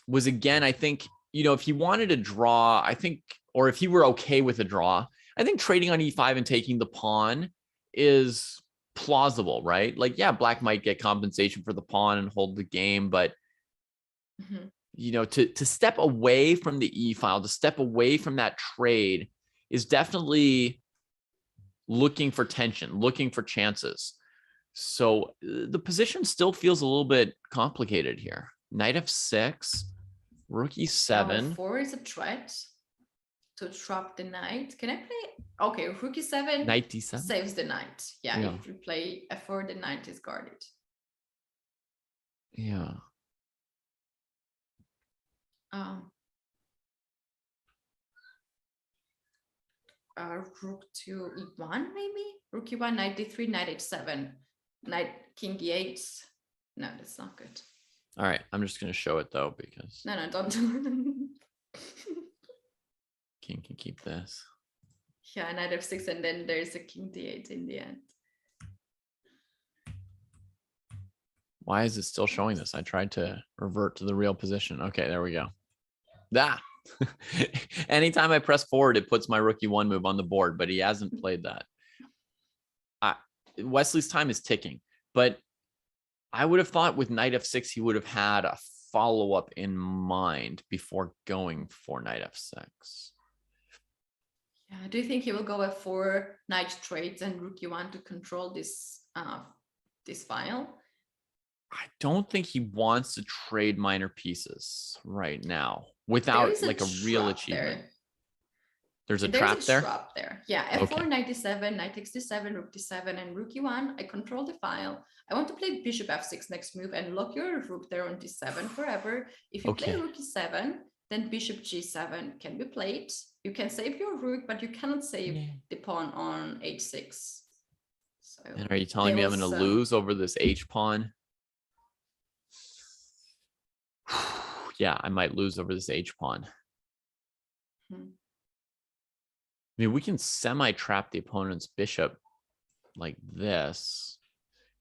was, again, I think, you know, if he wanted a draw, I think, or if he were okay with a draw, I think trading on e5 and taking the pawn is plausible, right? Like, yeah, black might get compensation for the pawn and hold the game, but you know, to step away from the e file, to step away from that trade is definitely looking for tension, looking for chances. So the position still feels a little bit complicated here. Knight f6, rook e7. 4 is a threat to trap the knight. Can I play? Okay, rook e7 Knight d7 saves the knight. Yeah, if you play f4, the knight is guarded. Yeah. Rook to e1 maybe? Rook e1, knight d3, knight h7, knight king e8. No, that's not good. All right, I'm just going to show it though, because No, don't do it. king can keep this. Yeah, knight f6, and then there's a king d8 in the end. Why is it still showing this? I tried to revert to the real position. Okay, there we go. Anytime I press forward, it puts my rook e1 move on the board, but he hasn't played that. Wesley's time is ticking, but I would have thought with knight f6, he would have had a follow-up in mind before going for knight f6. Yeah, do you think he will go f4, knight trades, and rook e1 to control this this file? I don't think he wants to trade minor pieces right now without like a real achievement. There's a trap there. Yeah, f4, knight d7, knight takes d7, rook d7, and rook e1. I control the file. I want to play bishop f6 next move and lock your rook there on d7 forever. If you play rook e7, then bishop g7 can be played. You can save your rook, but you cannot save the pawn on h6. So, and are you telling me I'm going to lose over this h pawn? Yeah, I might lose over this h pawn. I mean, we can semi-trap the opponent's bishop like this,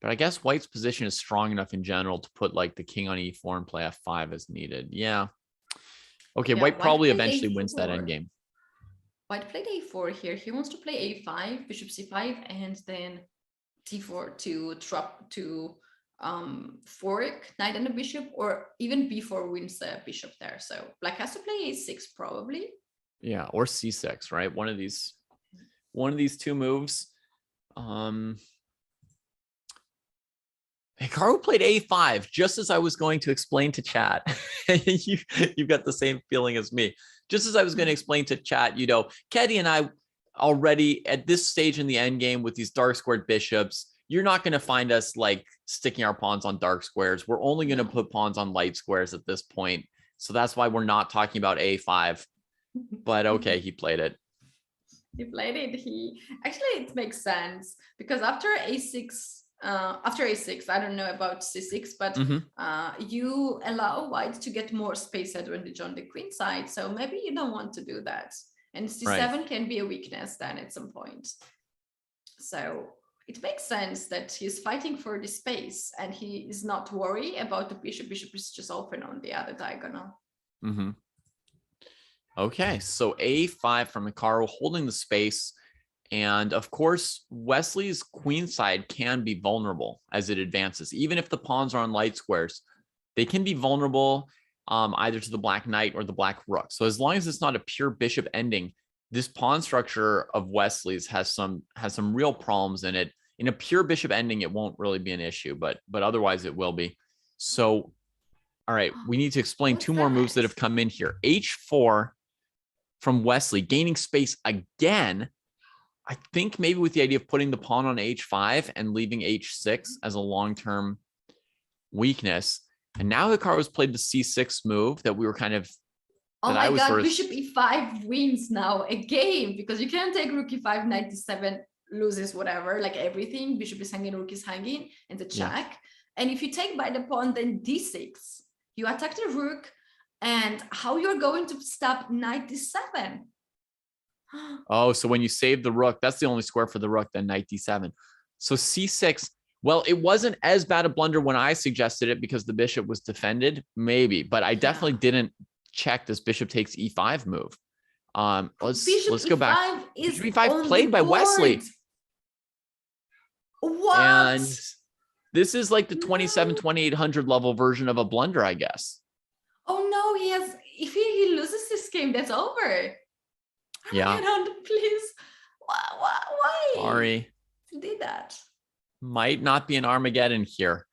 but I guess white's position is strong enough in general to put like the king on e4 and play f5 as needed. Yeah. Okay, yeah, white probably eventually wins that endgame. White played a4 here. He wants to play a5, bishop c5, and then d4 to trap to fork knight and a bishop, or even b4 wins the bishop there. So black has to play a6 probably. Yeah, or c6, right? One of these two moves. Hikaru played a5 just as I was going to explain to chat. You've got the same feeling as me. Just as I was going to explain to chat, you know, Keddy and I already at this stage in the end game with these dark squared bishops, you're not going to find us like sticking our pawns on dark squares. We're only going to put pawns on light squares at this point. So that's why we're not talking about A5. But okay, he played it. He played it. Actually, it makes sense because after A6, I don't know about C6, but you allow white to get more space advantage on the queen side. So maybe you don't want to do that. And C7 can be a weakness then at some point. So it makes sense that he's fighting for the space and he is not worried about the bishop. Bishop is just open on the other diagonal. Okay, so A5 from Hikaru holding the space. And of course, Wesley's queen side can be vulnerable as it advances. Even if the pawns are on light squares, they can be vulnerable either to the black knight or the black rook. So as long as it's not a pure bishop ending, this pawn structure of Wesley's has some real problems in it. In a pure bishop ending, it won't really be an issue, but otherwise it will be. So, all right, we need to explain two more moves that have come in here. H4 from Wesley, gaining space again. I think maybe with the idea of putting the pawn on H5 and leaving H6 as a long-term weakness. And now Hikaru's played the C6 move that we were kind of... Oh my God, bishop E5 wins now a game because you can't take rook E5, knight D7 loses whatever, like everything. Bishop is hanging, rook is hanging, and the check. And if you take by the pawn, then D6, you attack the rook, and how you're going to stop knight D7? Oh, so when you save the rook, that's the only square for the rook, then knight D7. So C6, well, it wasn't as bad a blunder when I suggested it because the bishop was defended, maybe, but I definitely didn't check this bishop takes E5 move. Let's go back. Bishop E5 played by Wesley. What? And this is like the 2800 level version of a blunder, I guess. Oh no, if he loses this game, that's over. Yeah. Please. Why? Sorry. Did that? Might not be an Armageddon here.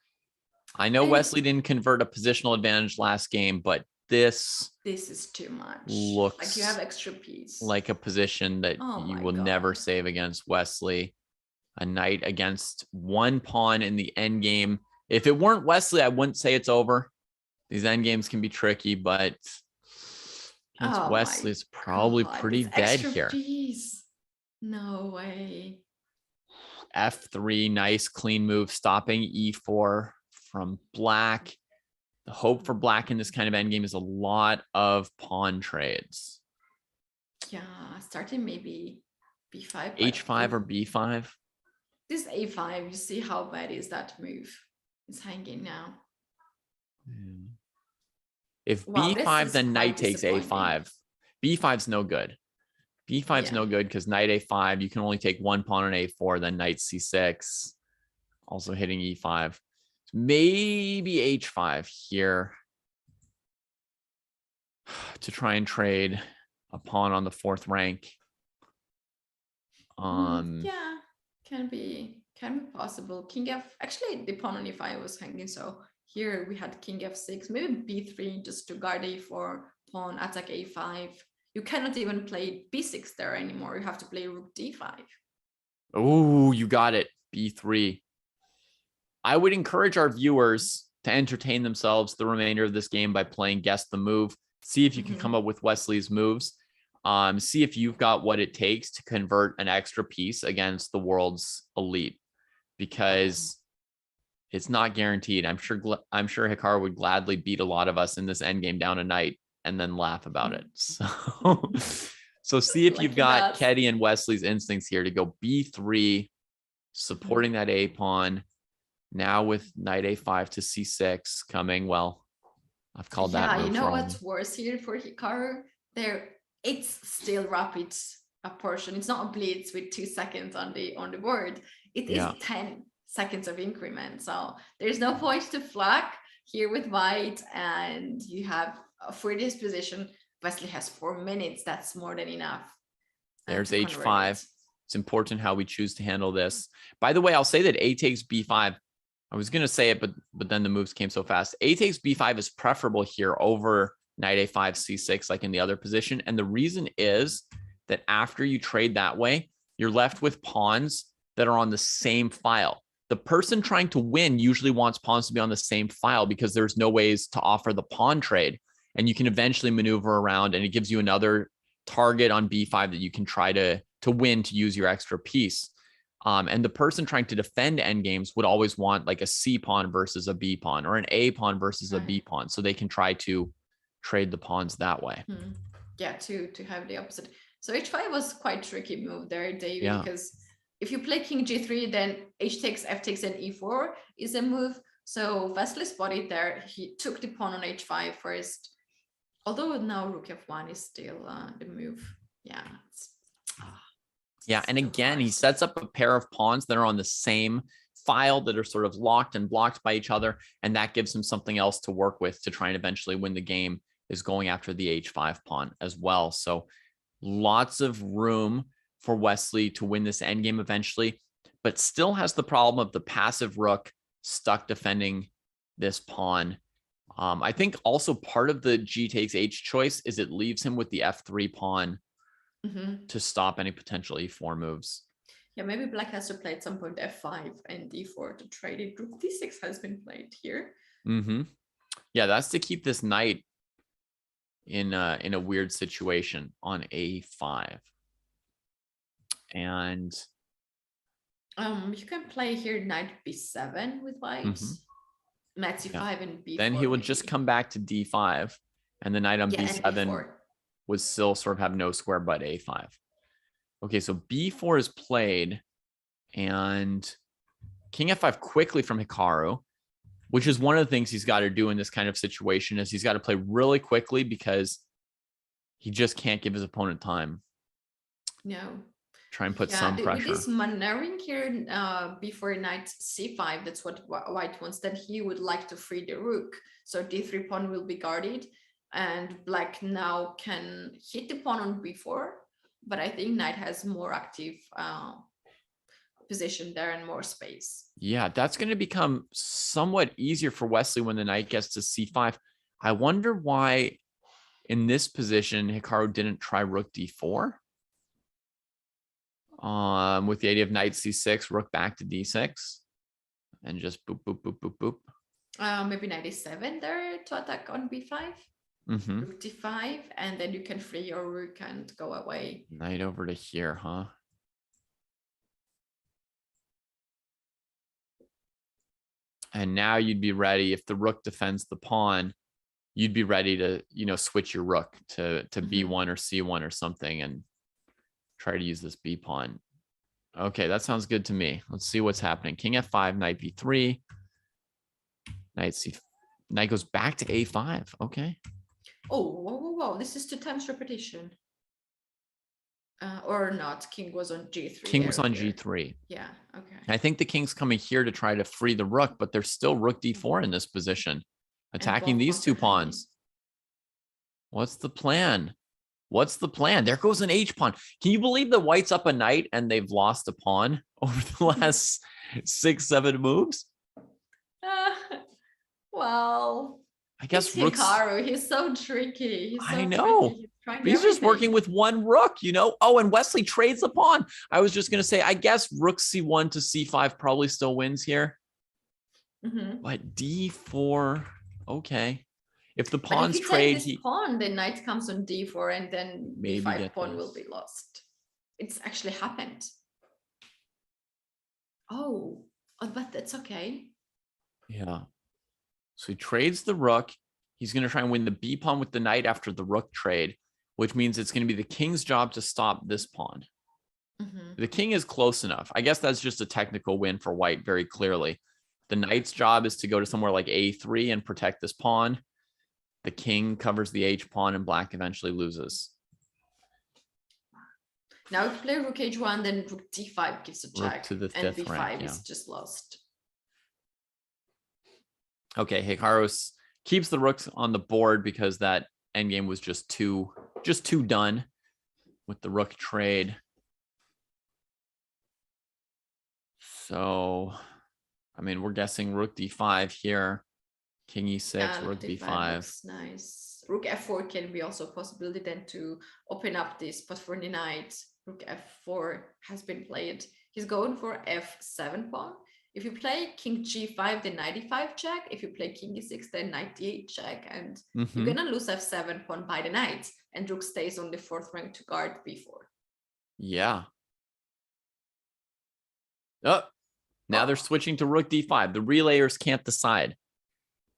I know Wesley didn't convert a positional advantage last game, but this is too much. Looks like you have extra piece. Like a position that you will never save against Wesley. A knight against one pawn in the end game. If it weren't Wesley, I wouldn't say it's over. These end games can be tricky, but Wesley is probably pretty dead here. Piece. No way. F3, nice clean move, stopping E4 from black. The hope for black in this kind of endgame is a lot of pawn trades. Yeah, starting maybe B5. H5 or B5? This A5, you see how bad is that move? It's hanging now. If B5, then knight takes A5. B5's no good. B5's no good because knight A5, you can only take one pawn on A4, then knight C6, also hitting E5. Maybe H5 here to try and trade a pawn on the fourth rank. Yeah, can be possible. King F, actually the pawn on E5 was hanging, so here we had King F6, maybe B3 just to guard A4, pawn attack A5. You cannot even play B6 there anymore. You have to play rook D5. Oh, you got it. B3. I would encourage our viewers to entertain themselves the remainder of this game by playing Guess the Move. See if you can come up with Wesley's moves. See if you've got what it takes to convert an extra piece against the world's elite, because it's not guaranteed. I'm sure Hikaru would gladly beat a lot of us in this endgame down a knight and then laugh about it. So see if you've got Keddy and Wesley's instincts here to go B3, supporting that A pawn. Now with knight A5 to C6 coming, well, I've called that. Yeah, you know what's worse here for Hikaru? It's still rapid portion. It's not a blitz with 2 seconds on the board. It is 10 seconds of increment. So there's no point to flag here with white, and you have for this position, Wesley has 4 minutes. That's more than enough. There's H5. It's important how we choose to handle this. By the way, I'll say that A takes B5. I was going to say it, but then the moves came so fast. A takes B5 is preferable here over knight A5, C6, like in the other position. And the reason is that after you trade that way, you're left with pawns that are on the same file. The person trying to win usually wants pawns to be on the same file because there's no ways to offer the pawn trade. And you can eventually maneuver around, and it gives you another target on b5 that you can try to win to use your extra piece. And the person trying to defend endgames would always want like a C pawn versus a B pawn, or an A pawn versus a B pawn, so they can try to trade the pawns that way. Yeah, to have the opposite. So h5 was quite tricky move there, Davey, Yeah. because if you play king g3, then h takes, f takes, and e4 is a move. So Wesley spotted there. He took the pawn on h5 first. Although now rook f1 is still the move. Yeah. Yeah, and again, he sets up a pair of pawns that are on the same file that are sort of locked and blocked by each other, and that gives him something else to work with to try and eventually win the game, is going after the h5 pawn as well. So lots of room for Wesley to win this endgame eventually, but still has the problem of the passive rook stuck defending this pawn. I think also part of the g takes h choice is it leaves him with the f3 pawn to stop any potential e4 moves. Yeah, maybe black has to play at some point f5 and d4 to trade it. Rook d6 has been played here. Yeah, that's to keep this knight in a weird situation on a5. And you can play here knight b7 with white, knight c5 and b4. Then he would just come back to d5, and the knight on b7 would still sort of have no square but a5. Okay, so b4 is played, and king f5 quickly from Hikaru, which is one of the things he's got to do in this kind of situation, is he's got to play really quickly because he just can't give his opponent time. No. Try and put some pressure. With this maneuvering here before knight c5, that's what white wants. Then he would like to free the rook. So d3 pawn will be guarded, and black now can hit the pawn on b4. But I think knight has more active position there and more space. Yeah, that's going to become somewhat easier for Wesley when the knight gets to c5. I wonder why in this position Hikaru didn't try rook d4. With the idea of knight c6, rook back to d6, and just boop, boop, boop, boop, boop. Maybe knight e7 there to attack on b5. Rook d5, and then you can free your rook and go away. Knight over to here, huh? And now you'd be ready, if the rook defends the pawn, you'd be ready to, you know, switch your rook to b1 or c1 or something and try to use this b pawn. Okay, that sounds good to me. Let's see what's happening. King f5, knight b3, knight goes back to a5. Okay. Oh, whoa. This is 2 times repetition. Or not. King was on g3. King was on g3. Yeah, okay. I think the king's coming here to try to free the rook, but there's still rook d4 in this position, attacking these 2 pawns. What's the plan? What's the plan? There goes an h pawn. Can you believe that white's up a knight and they've lost a pawn over the last 6-7 moves? Well, I guess Hikaru, he's so tricky. I know. He's just working with one rook, you know. Oh, and Wesley trades the pawn. I was just going to say, I guess rook c1 to c5 probably still wins here. But d4, okay. If the pawns trade, pawn, the knight comes on d4, and then maybe b5 pawn will be lost. It's actually happened. Oh, but that's okay. Yeah. So he trades the rook. He's going to try and win the b pawn with the knight after the rook trade, which means it's going to be the king's job to stop this pawn. The king is close enough. I guess that's just a technical win for white very clearly. The knight's job is to go to somewhere like a3 and protect this pawn. The king covers the h pawn, and black eventually loses. Now if you play rook h1, then rook d5 gives a check, to the and fifth b5 rank, is just lost. Okay, Hikaru keeps the rooks on the board because that endgame was just too done with the rook trade. So, I mean, we're guessing rook d5 here. King e6, rook b5. Nice. Rook f4 can be also a possibility then to open up this spot for the knight. Rook f4 has been played. He's going for f7 pawn. if you play king g5, then 95 check. If you play king e6, then 98 check. And you're going to lose f7 pawn by the knight. And rook stays on the 4th rank to guard b4. Yeah. Oh, now they're switching to rook d5. The relayers can't decide.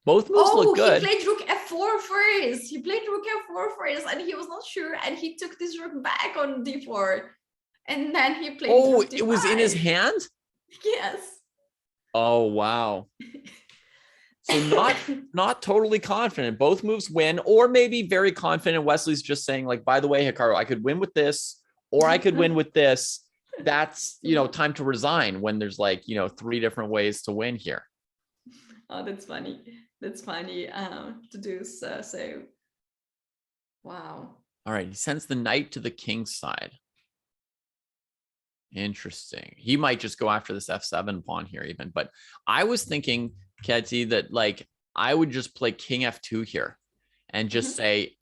Both moves look good. He played rook f4 first. He played rook f4 first, and he was not sure. And he took this rook back on d4. And then he played rook d5. It was in his hand? Yes. Oh, wow. So not totally confident. Both moves win, or maybe very confident. Wesley's just saying, like, by the way, Hikaru, I could win with this, or I could win with this. That's, time to resign when there's like, 3 different ways to win here. Oh, that's funny. That's funny to do so. So, wow. All right. He sends the knight to the king's side. Interesting. He might just go after this f7 pawn here even. But I was thinking, Ketty, that like I would just play king f2 here and just say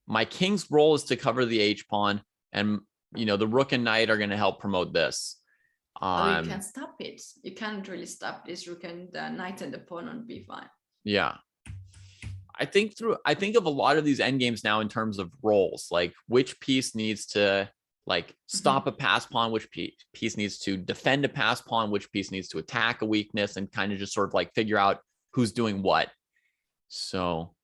my king's role is to cover the h pawn, and the rook and knight are going to help promote this. You can't stop it. You can't really stop this rook and the knight and the pawn on b5. Yeah. I think of a lot of these endgames now in terms of roles, like which piece needs to like stop a pass pawn, which piece needs to defend a pass pawn, which piece needs to attack a weakness, and kind of just sort of like figure out who's doing what. So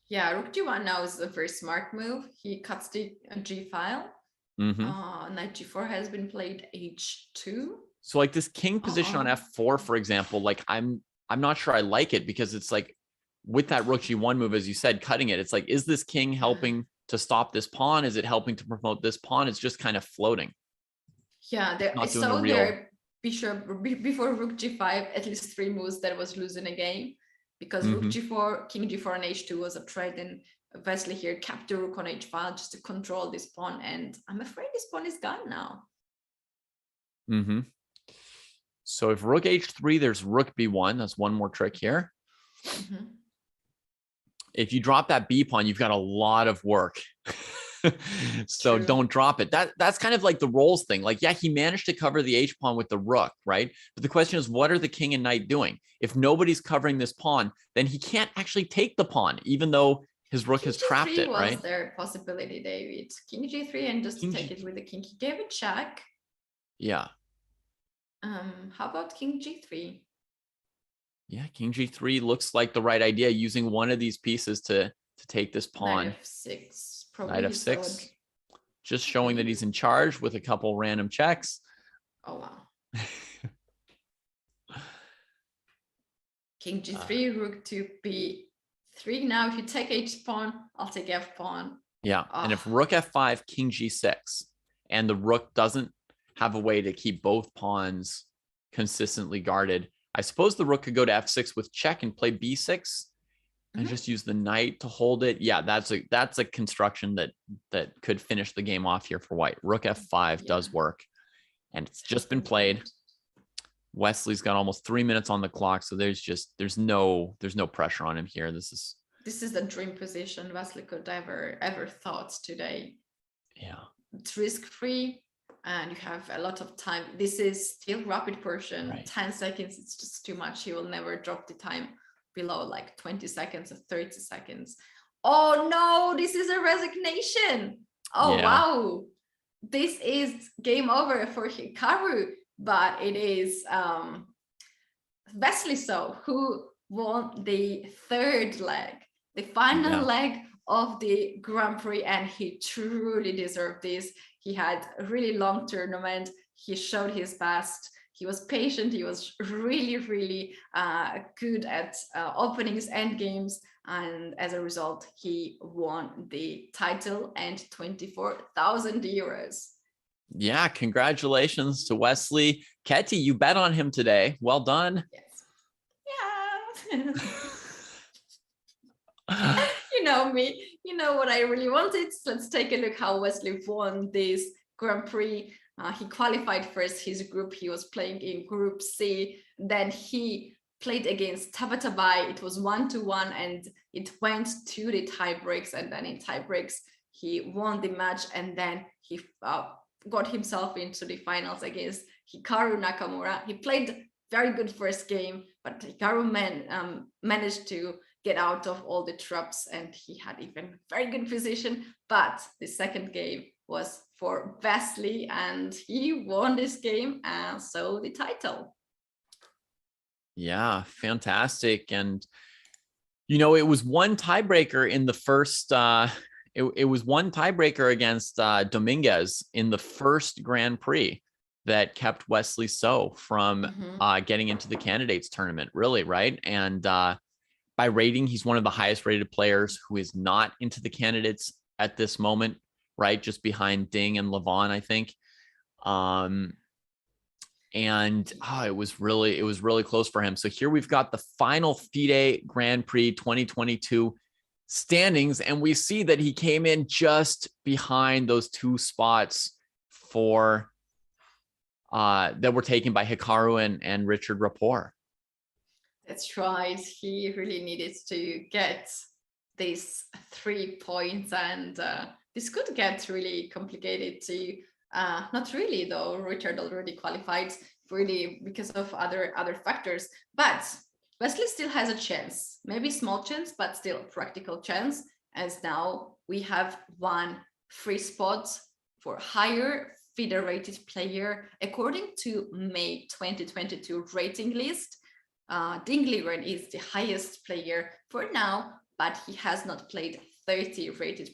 yeah, rook g1 now is a very smart move. He cuts the g file. Knight g4 has been played, h2. So like this king position on f4, for example, like I'm not sure I like it, because it's like with that rook g1 move, as you said, cutting it, it's like, is this king helping to stop this pawn? Is it helping to promote this pawn? It's just kind of floating. Yeah, there bishop before rook g5, at least 3 moves that was losing a game, because rook g4, king g4 and h2 was a threat, and Wesley here kept the rook on h file just to control this pawn, and I'm afraid this pawn is gone now. So if rook h3, there's rook b1. That's one more trick here. If you drop that b pawn, you've got a lot of work. So don't drop it. That's kind of like the roles thing. Like, yeah, he managed to cover the h pawn with the rook, right? But the question is, what are the king and knight doing? If nobody's covering this pawn, then he can't actually take the pawn, even though his rook has trapped it, right? Was there a possibility, David? King g3 and just take it with the king. He gave a check. Yeah. How about king g3? Yeah, king g3 looks like the right idea, using one of these pieces to take this pawn. Knight f6. Knight f6. Just showing that he's in charge with a couple random checks. Oh, wow. King g3, rook to b3. Now, if you take h pawn, I'll take f pawn. Yeah, and if rook f5, king g6, and the rook doesn't have a way to keep both pawns consistently guarded, I suppose the rook could go to f6 with check and play b6 and just use the knight to hold it. Yeah, that's a construction that could finish the game off here for white. Rook f5 does work, and it's just been played. Wesley's got almost 3 minutes on the clock, so there's no pressure on him here. This is the dream position Wesley could ever thought today. Yeah, it's risk-free, and you have a lot of time. This is still rapid portion, right. 10 seconds. It's just too much. He will never drop the time below like 20 seconds or 30 seconds. Oh no, this is a resignation. Oh, yeah. Wow. This is game over for Hikaru, but it is Wesley who won the 3rd leg, the final leg of the Grand Prix, and he truly deserved this. He had a really long tournament. He showed his best. He was patient. He was really, really good at openings and games. And as a result, he won the title and 24,000 euros. Yeah, congratulations to Wesley. Ketty, you bet on him today. Well done. Yes. Yeah. You know me. You know what I really wanted. Let's take a look how Wesley won this Grand Prix. He qualified first his group. He was playing in Group C. Then he played against Tabatabai. It was 1-1, and it went to the tie breaks. And then in tie breaks, he won the match, and then he got himself into the finals against Hikaru Nakamura. He played very good first game, but Hikaru managed to get out of all the traps, and he had even very good position. But the second game was for Wesley, and he won this game, and so the title. Yeah, fantastic. And you know, it was one tiebreaker in the first. It was one tiebreaker against Dominguez in the first Grand Prix that kept Wesley So from getting into the candidates tournament, really, right? And by rating, he's one of the highest rated players who is not into the candidates at this moment, right? Just behind Ding and Levon, I think. It was really close for him. So here we've got the final FIDE Grand Prix 2022 standings, and we see that he came in just behind those two spots for that were taken by Hikaru and Richard Rapport. That's right. He really needed to get these 3 points, and this could get really complicated to not really, though. Richard already qualified really because of other factors, but Wesley still has a chance, maybe small chance, but still practical chance, as now we have 1 free spot for higher FIDE rated player according to May 2022 rating list. Ding Liren is the highest player for now, but he has not played 30 rated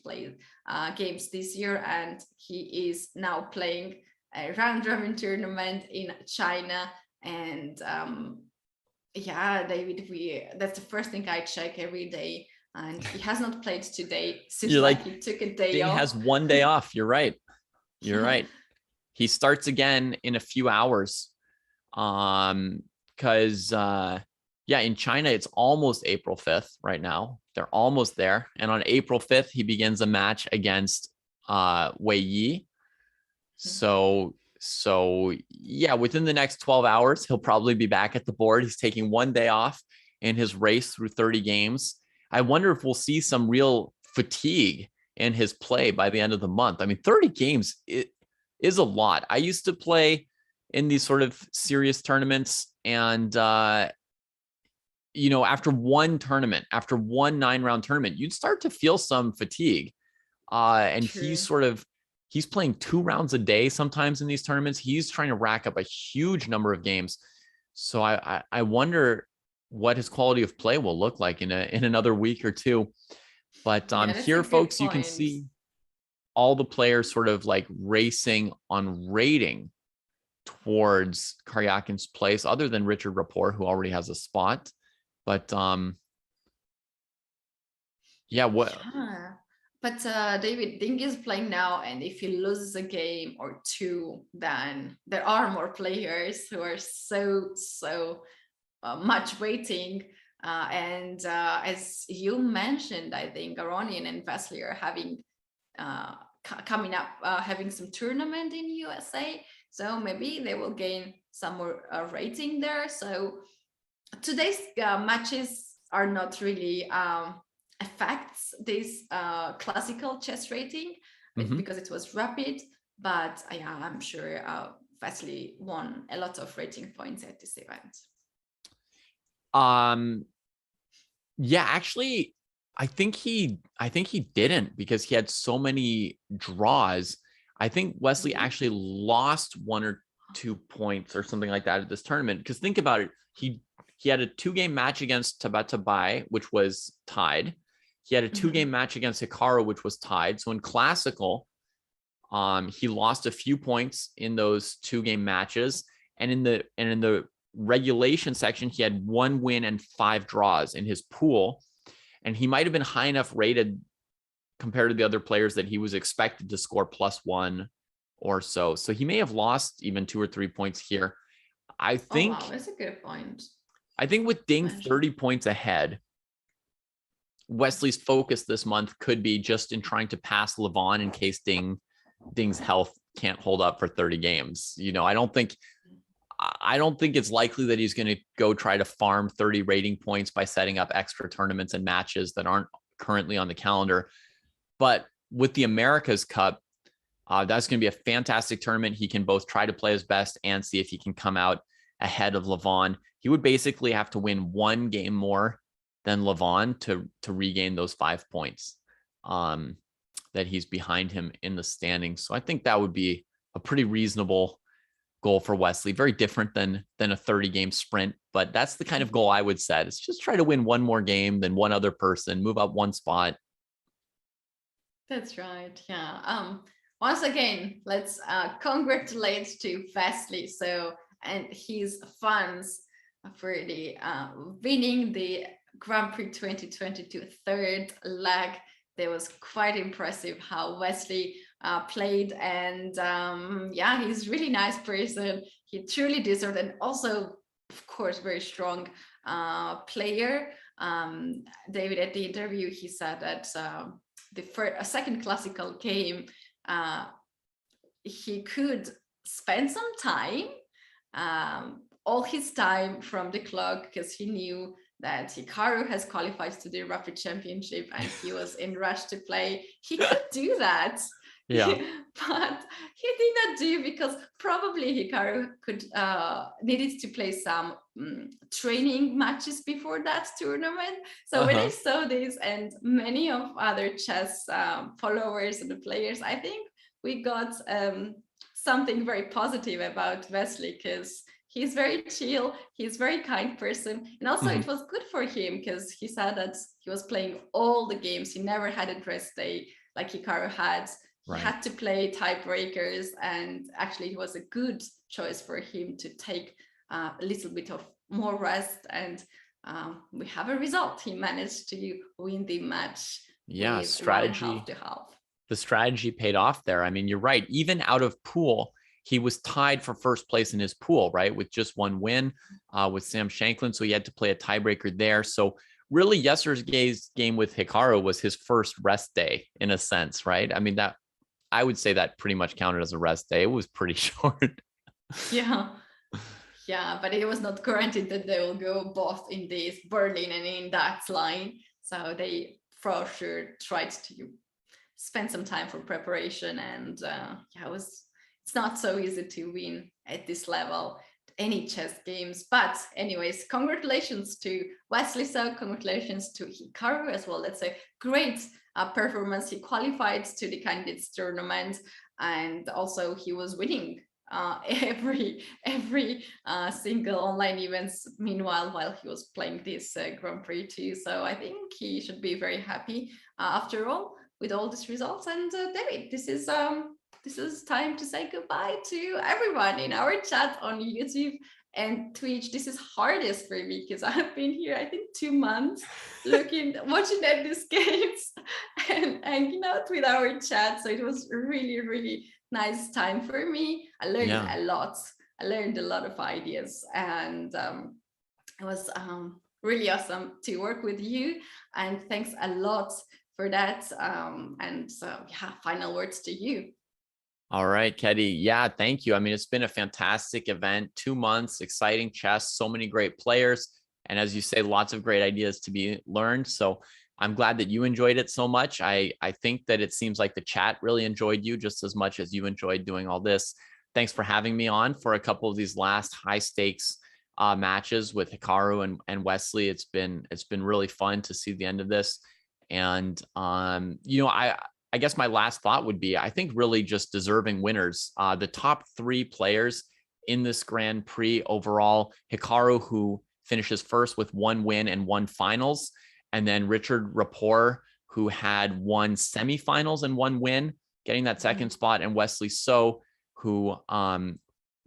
games this year, and he is now playing a round robin tournament in China. And yeah, David, that's the first thing I check every day, and he has not played today. Seems like he took a day off. He has 1 day off. You're right. You're right. He starts again in a few hours. Because in China, it's almost April 5th right now. They're almost there. And on April 5th, he begins a match against Wei Yi. So yeah, within the next 12 hours, he'll probably be back at the board. He's taking 1 day off in his race through 30 games. I wonder if we'll see some real fatigue in his play by the end of the month. I mean, 30 games is a lot. I used to play in these sort of serious tournaments, and you know, after one 9-round tournament, you'd start to feel some fatigue. And True. he's playing 2 rounds a day sometimes in these tournaments. He's trying to rack up a huge number of games. So I wonder what his quality of play will look like in another week or two. But here, folks, you can see all the players sort of like racing on rating towards Karyakin's place, other than Richard Rapport, who already has a spot. But but David, Ding is playing now, and if he loses a game or 2, then there are more players who are so much waiting. And as you mentioned, I think Aronian and Wesley are having coming up, having some tournament in USA. So maybe they will gain some more rating there. So today's matches are not really affects this classical chess rating because it was rapid. But I'm sure Wesley won a lot of rating points at this event. Yeah, actually, I think he didn't, because he had so many draws. I think Wesley actually lost 1 or 2 points or something like that at this tournament. Because think about it, he had a 2-game match against Tabatabai, which was tied. He had a 2-game match against Hikaru, which was tied. So in classical, he lost a few points in those 2-game matches, and in the regulation section, he had 1 win and 5 draws in his pool, and he might have been high enough rated compared to the other players that he was expected to score +1 or so. So he may have lost even 2 or 3 points here. I think that's a good point. I think with Ding 30 points ahead, Wesley's focus this month could be just in trying to pass Levon in case Ding's health can't hold up for 30 games. You know, I don't think it's likely that he's going to go try to farm 30 rating points by setting up extra tournaments and matches that aren't currently on the calendar. But with the America's Cup, that's going to be a fantastic tournament. He can both try to play his best and see if he can come out ahead of Levon. He would basically have to win one game more than Levon to regain those 5 points that he's behind him in the standings. So I think that would be a pretty reasonable goal for Wesley. Very different than a 30-game sprint, but that's the kind of goal I would set. It's just try to win one more game than one other person, move up one spot. That's right. Yeah. Once again, let's congratulate to Wesley. So, and his fans for the winning the Grand Prix 2022 third leg. That was quite impressive how Wesley played, and yeah, he's a really nice person. He truly deserved, and also, of course, very strong player. David, at the interview, he said that a second classical game, he could spend some time, all his time from the clock, because he knew that Hikaru has qualified to the Rapid Championship and he was in rush to play. He could do that. Yeah. But he did not do, because probably Hikaru could needed to play some training matches before that tournament. So when I saw this, and many of other chess followers and the players, I think we got something very positive about Wesley, because he's very chill, he's a very kind person. And also it was good for him, because he said that he was playing all the games. He never had a rest day like Hikaru had. He had to play tiebreakers, and actually it was a good choice for him to take a little bit of more rest. And we have a result. He managed to win the match. Yeah, strategy. 1.5 to half. The strategy paid off there. I mean, you're right. Even out of pool, he was tied for first place in his pool, right? With just one win with Sam Shanklin. So he had to play a tiebreaker there. So really yesterday's game with Hikaru was his first rest day in a sense, right? I mean, that I would say that pretty much counted as a rest day. It was pretty short. Yeah. Yeah, but it was not guaranteed that they will go both in this Berlin and in that line. So they for sure tried to spend some time for preparation. And yeah, it's not so easy to win at this level, any chess games. But anyways, congratulations to Wesley. So congratulations to Hikaru as well. That's a great performance. He qualified to the candidates tournament, and also he was winning every single online events meanwhile while he was playing this Grand Prix too. So I think he should be very happy after all with all these results. And David, this is time to say goodbye to everyone in our chat on YouTube and Twitch. This is hardest for me because I've been here, I think, 2 months watching at these games and hanging out with our chat. So it was really nice time for me. I learned a lot. I learned a lot of ideas, and it was really awesome to work with you. And thanks a lot for that. And so yeah, final words to you. All right, Kedi. Yeah, thank you. I mean, it's been a fantastic event, 2 months, exciting chess, so many great players. And as you say, lots of great ideas to be learned. So I'm glad that you enjoyed it so much. I think that it seems like the chat really enjoyed you just as much as you enjoyed doing all this. Thanks for having me on for a couple of these last high stakes matches with Hikaru and Wesley. It's been really fun to see the end of this. And, you know, I guess my last thought would be, I think really just deserving winners. The top 3 players in this Grand Prix overall, Hikaru, who finishes first with 1 win and 1 finals, and then Richard Rapport, who had 1 semifinals and 1 win, getting that second spot, and Wesley So, who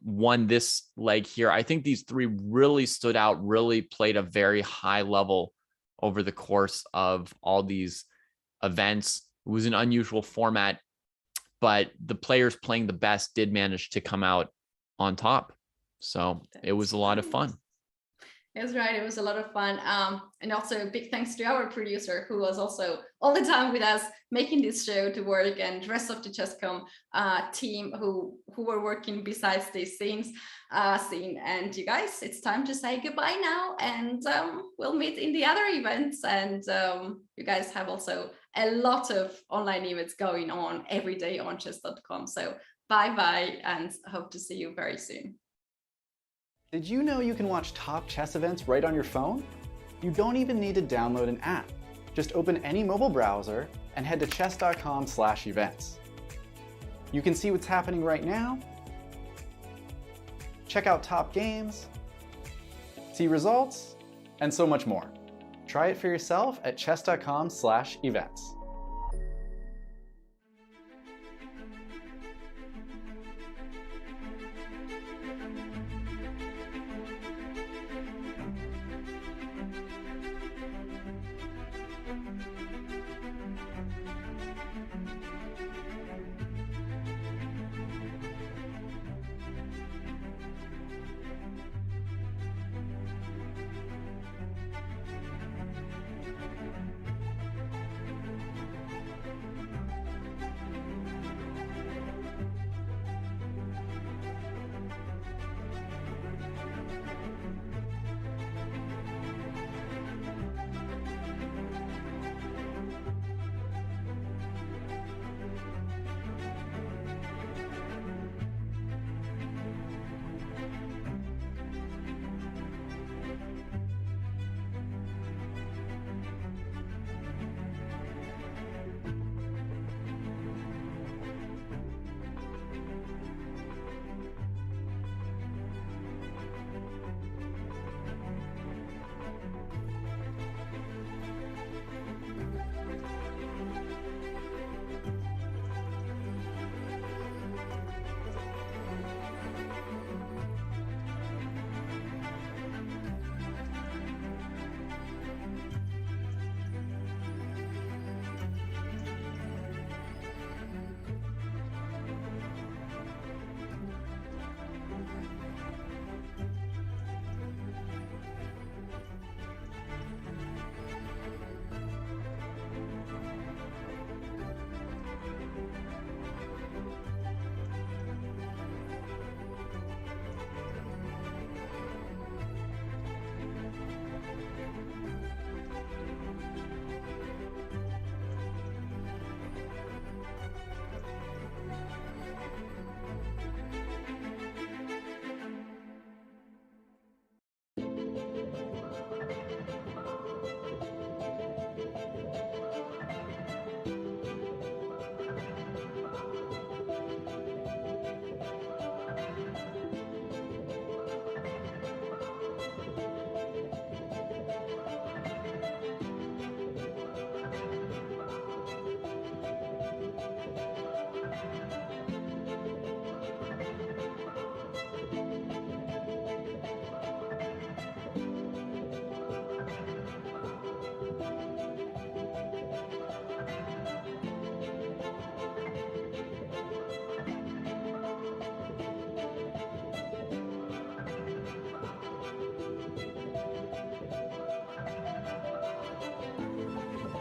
won this leg here. I think these 3 really stood out, really played a very high level over the course of all these events. It was an unusual format, but the players playing the best did manage to come out on top. So it was a lot of fun. That's right. It was a lot of fun. And also a big thanks to our producer, who was also all the time with us making this show to work, and the rest of the Chesscom team who were working besides these scenes. And you guys, it's time to say goodbye now, and we'll meet in the other events. And you guys have also a lot of online events going on every day on chess.com. So bye-bye, and hope to see you very soon. Did you know you can watch top chess events right on your phone? You don't even need to download an app. Just open any mobile browser and head to chess.com/events. You can see what's happening right now, check out top games, see results, and so much more. Try it for yourself at chess.com/events.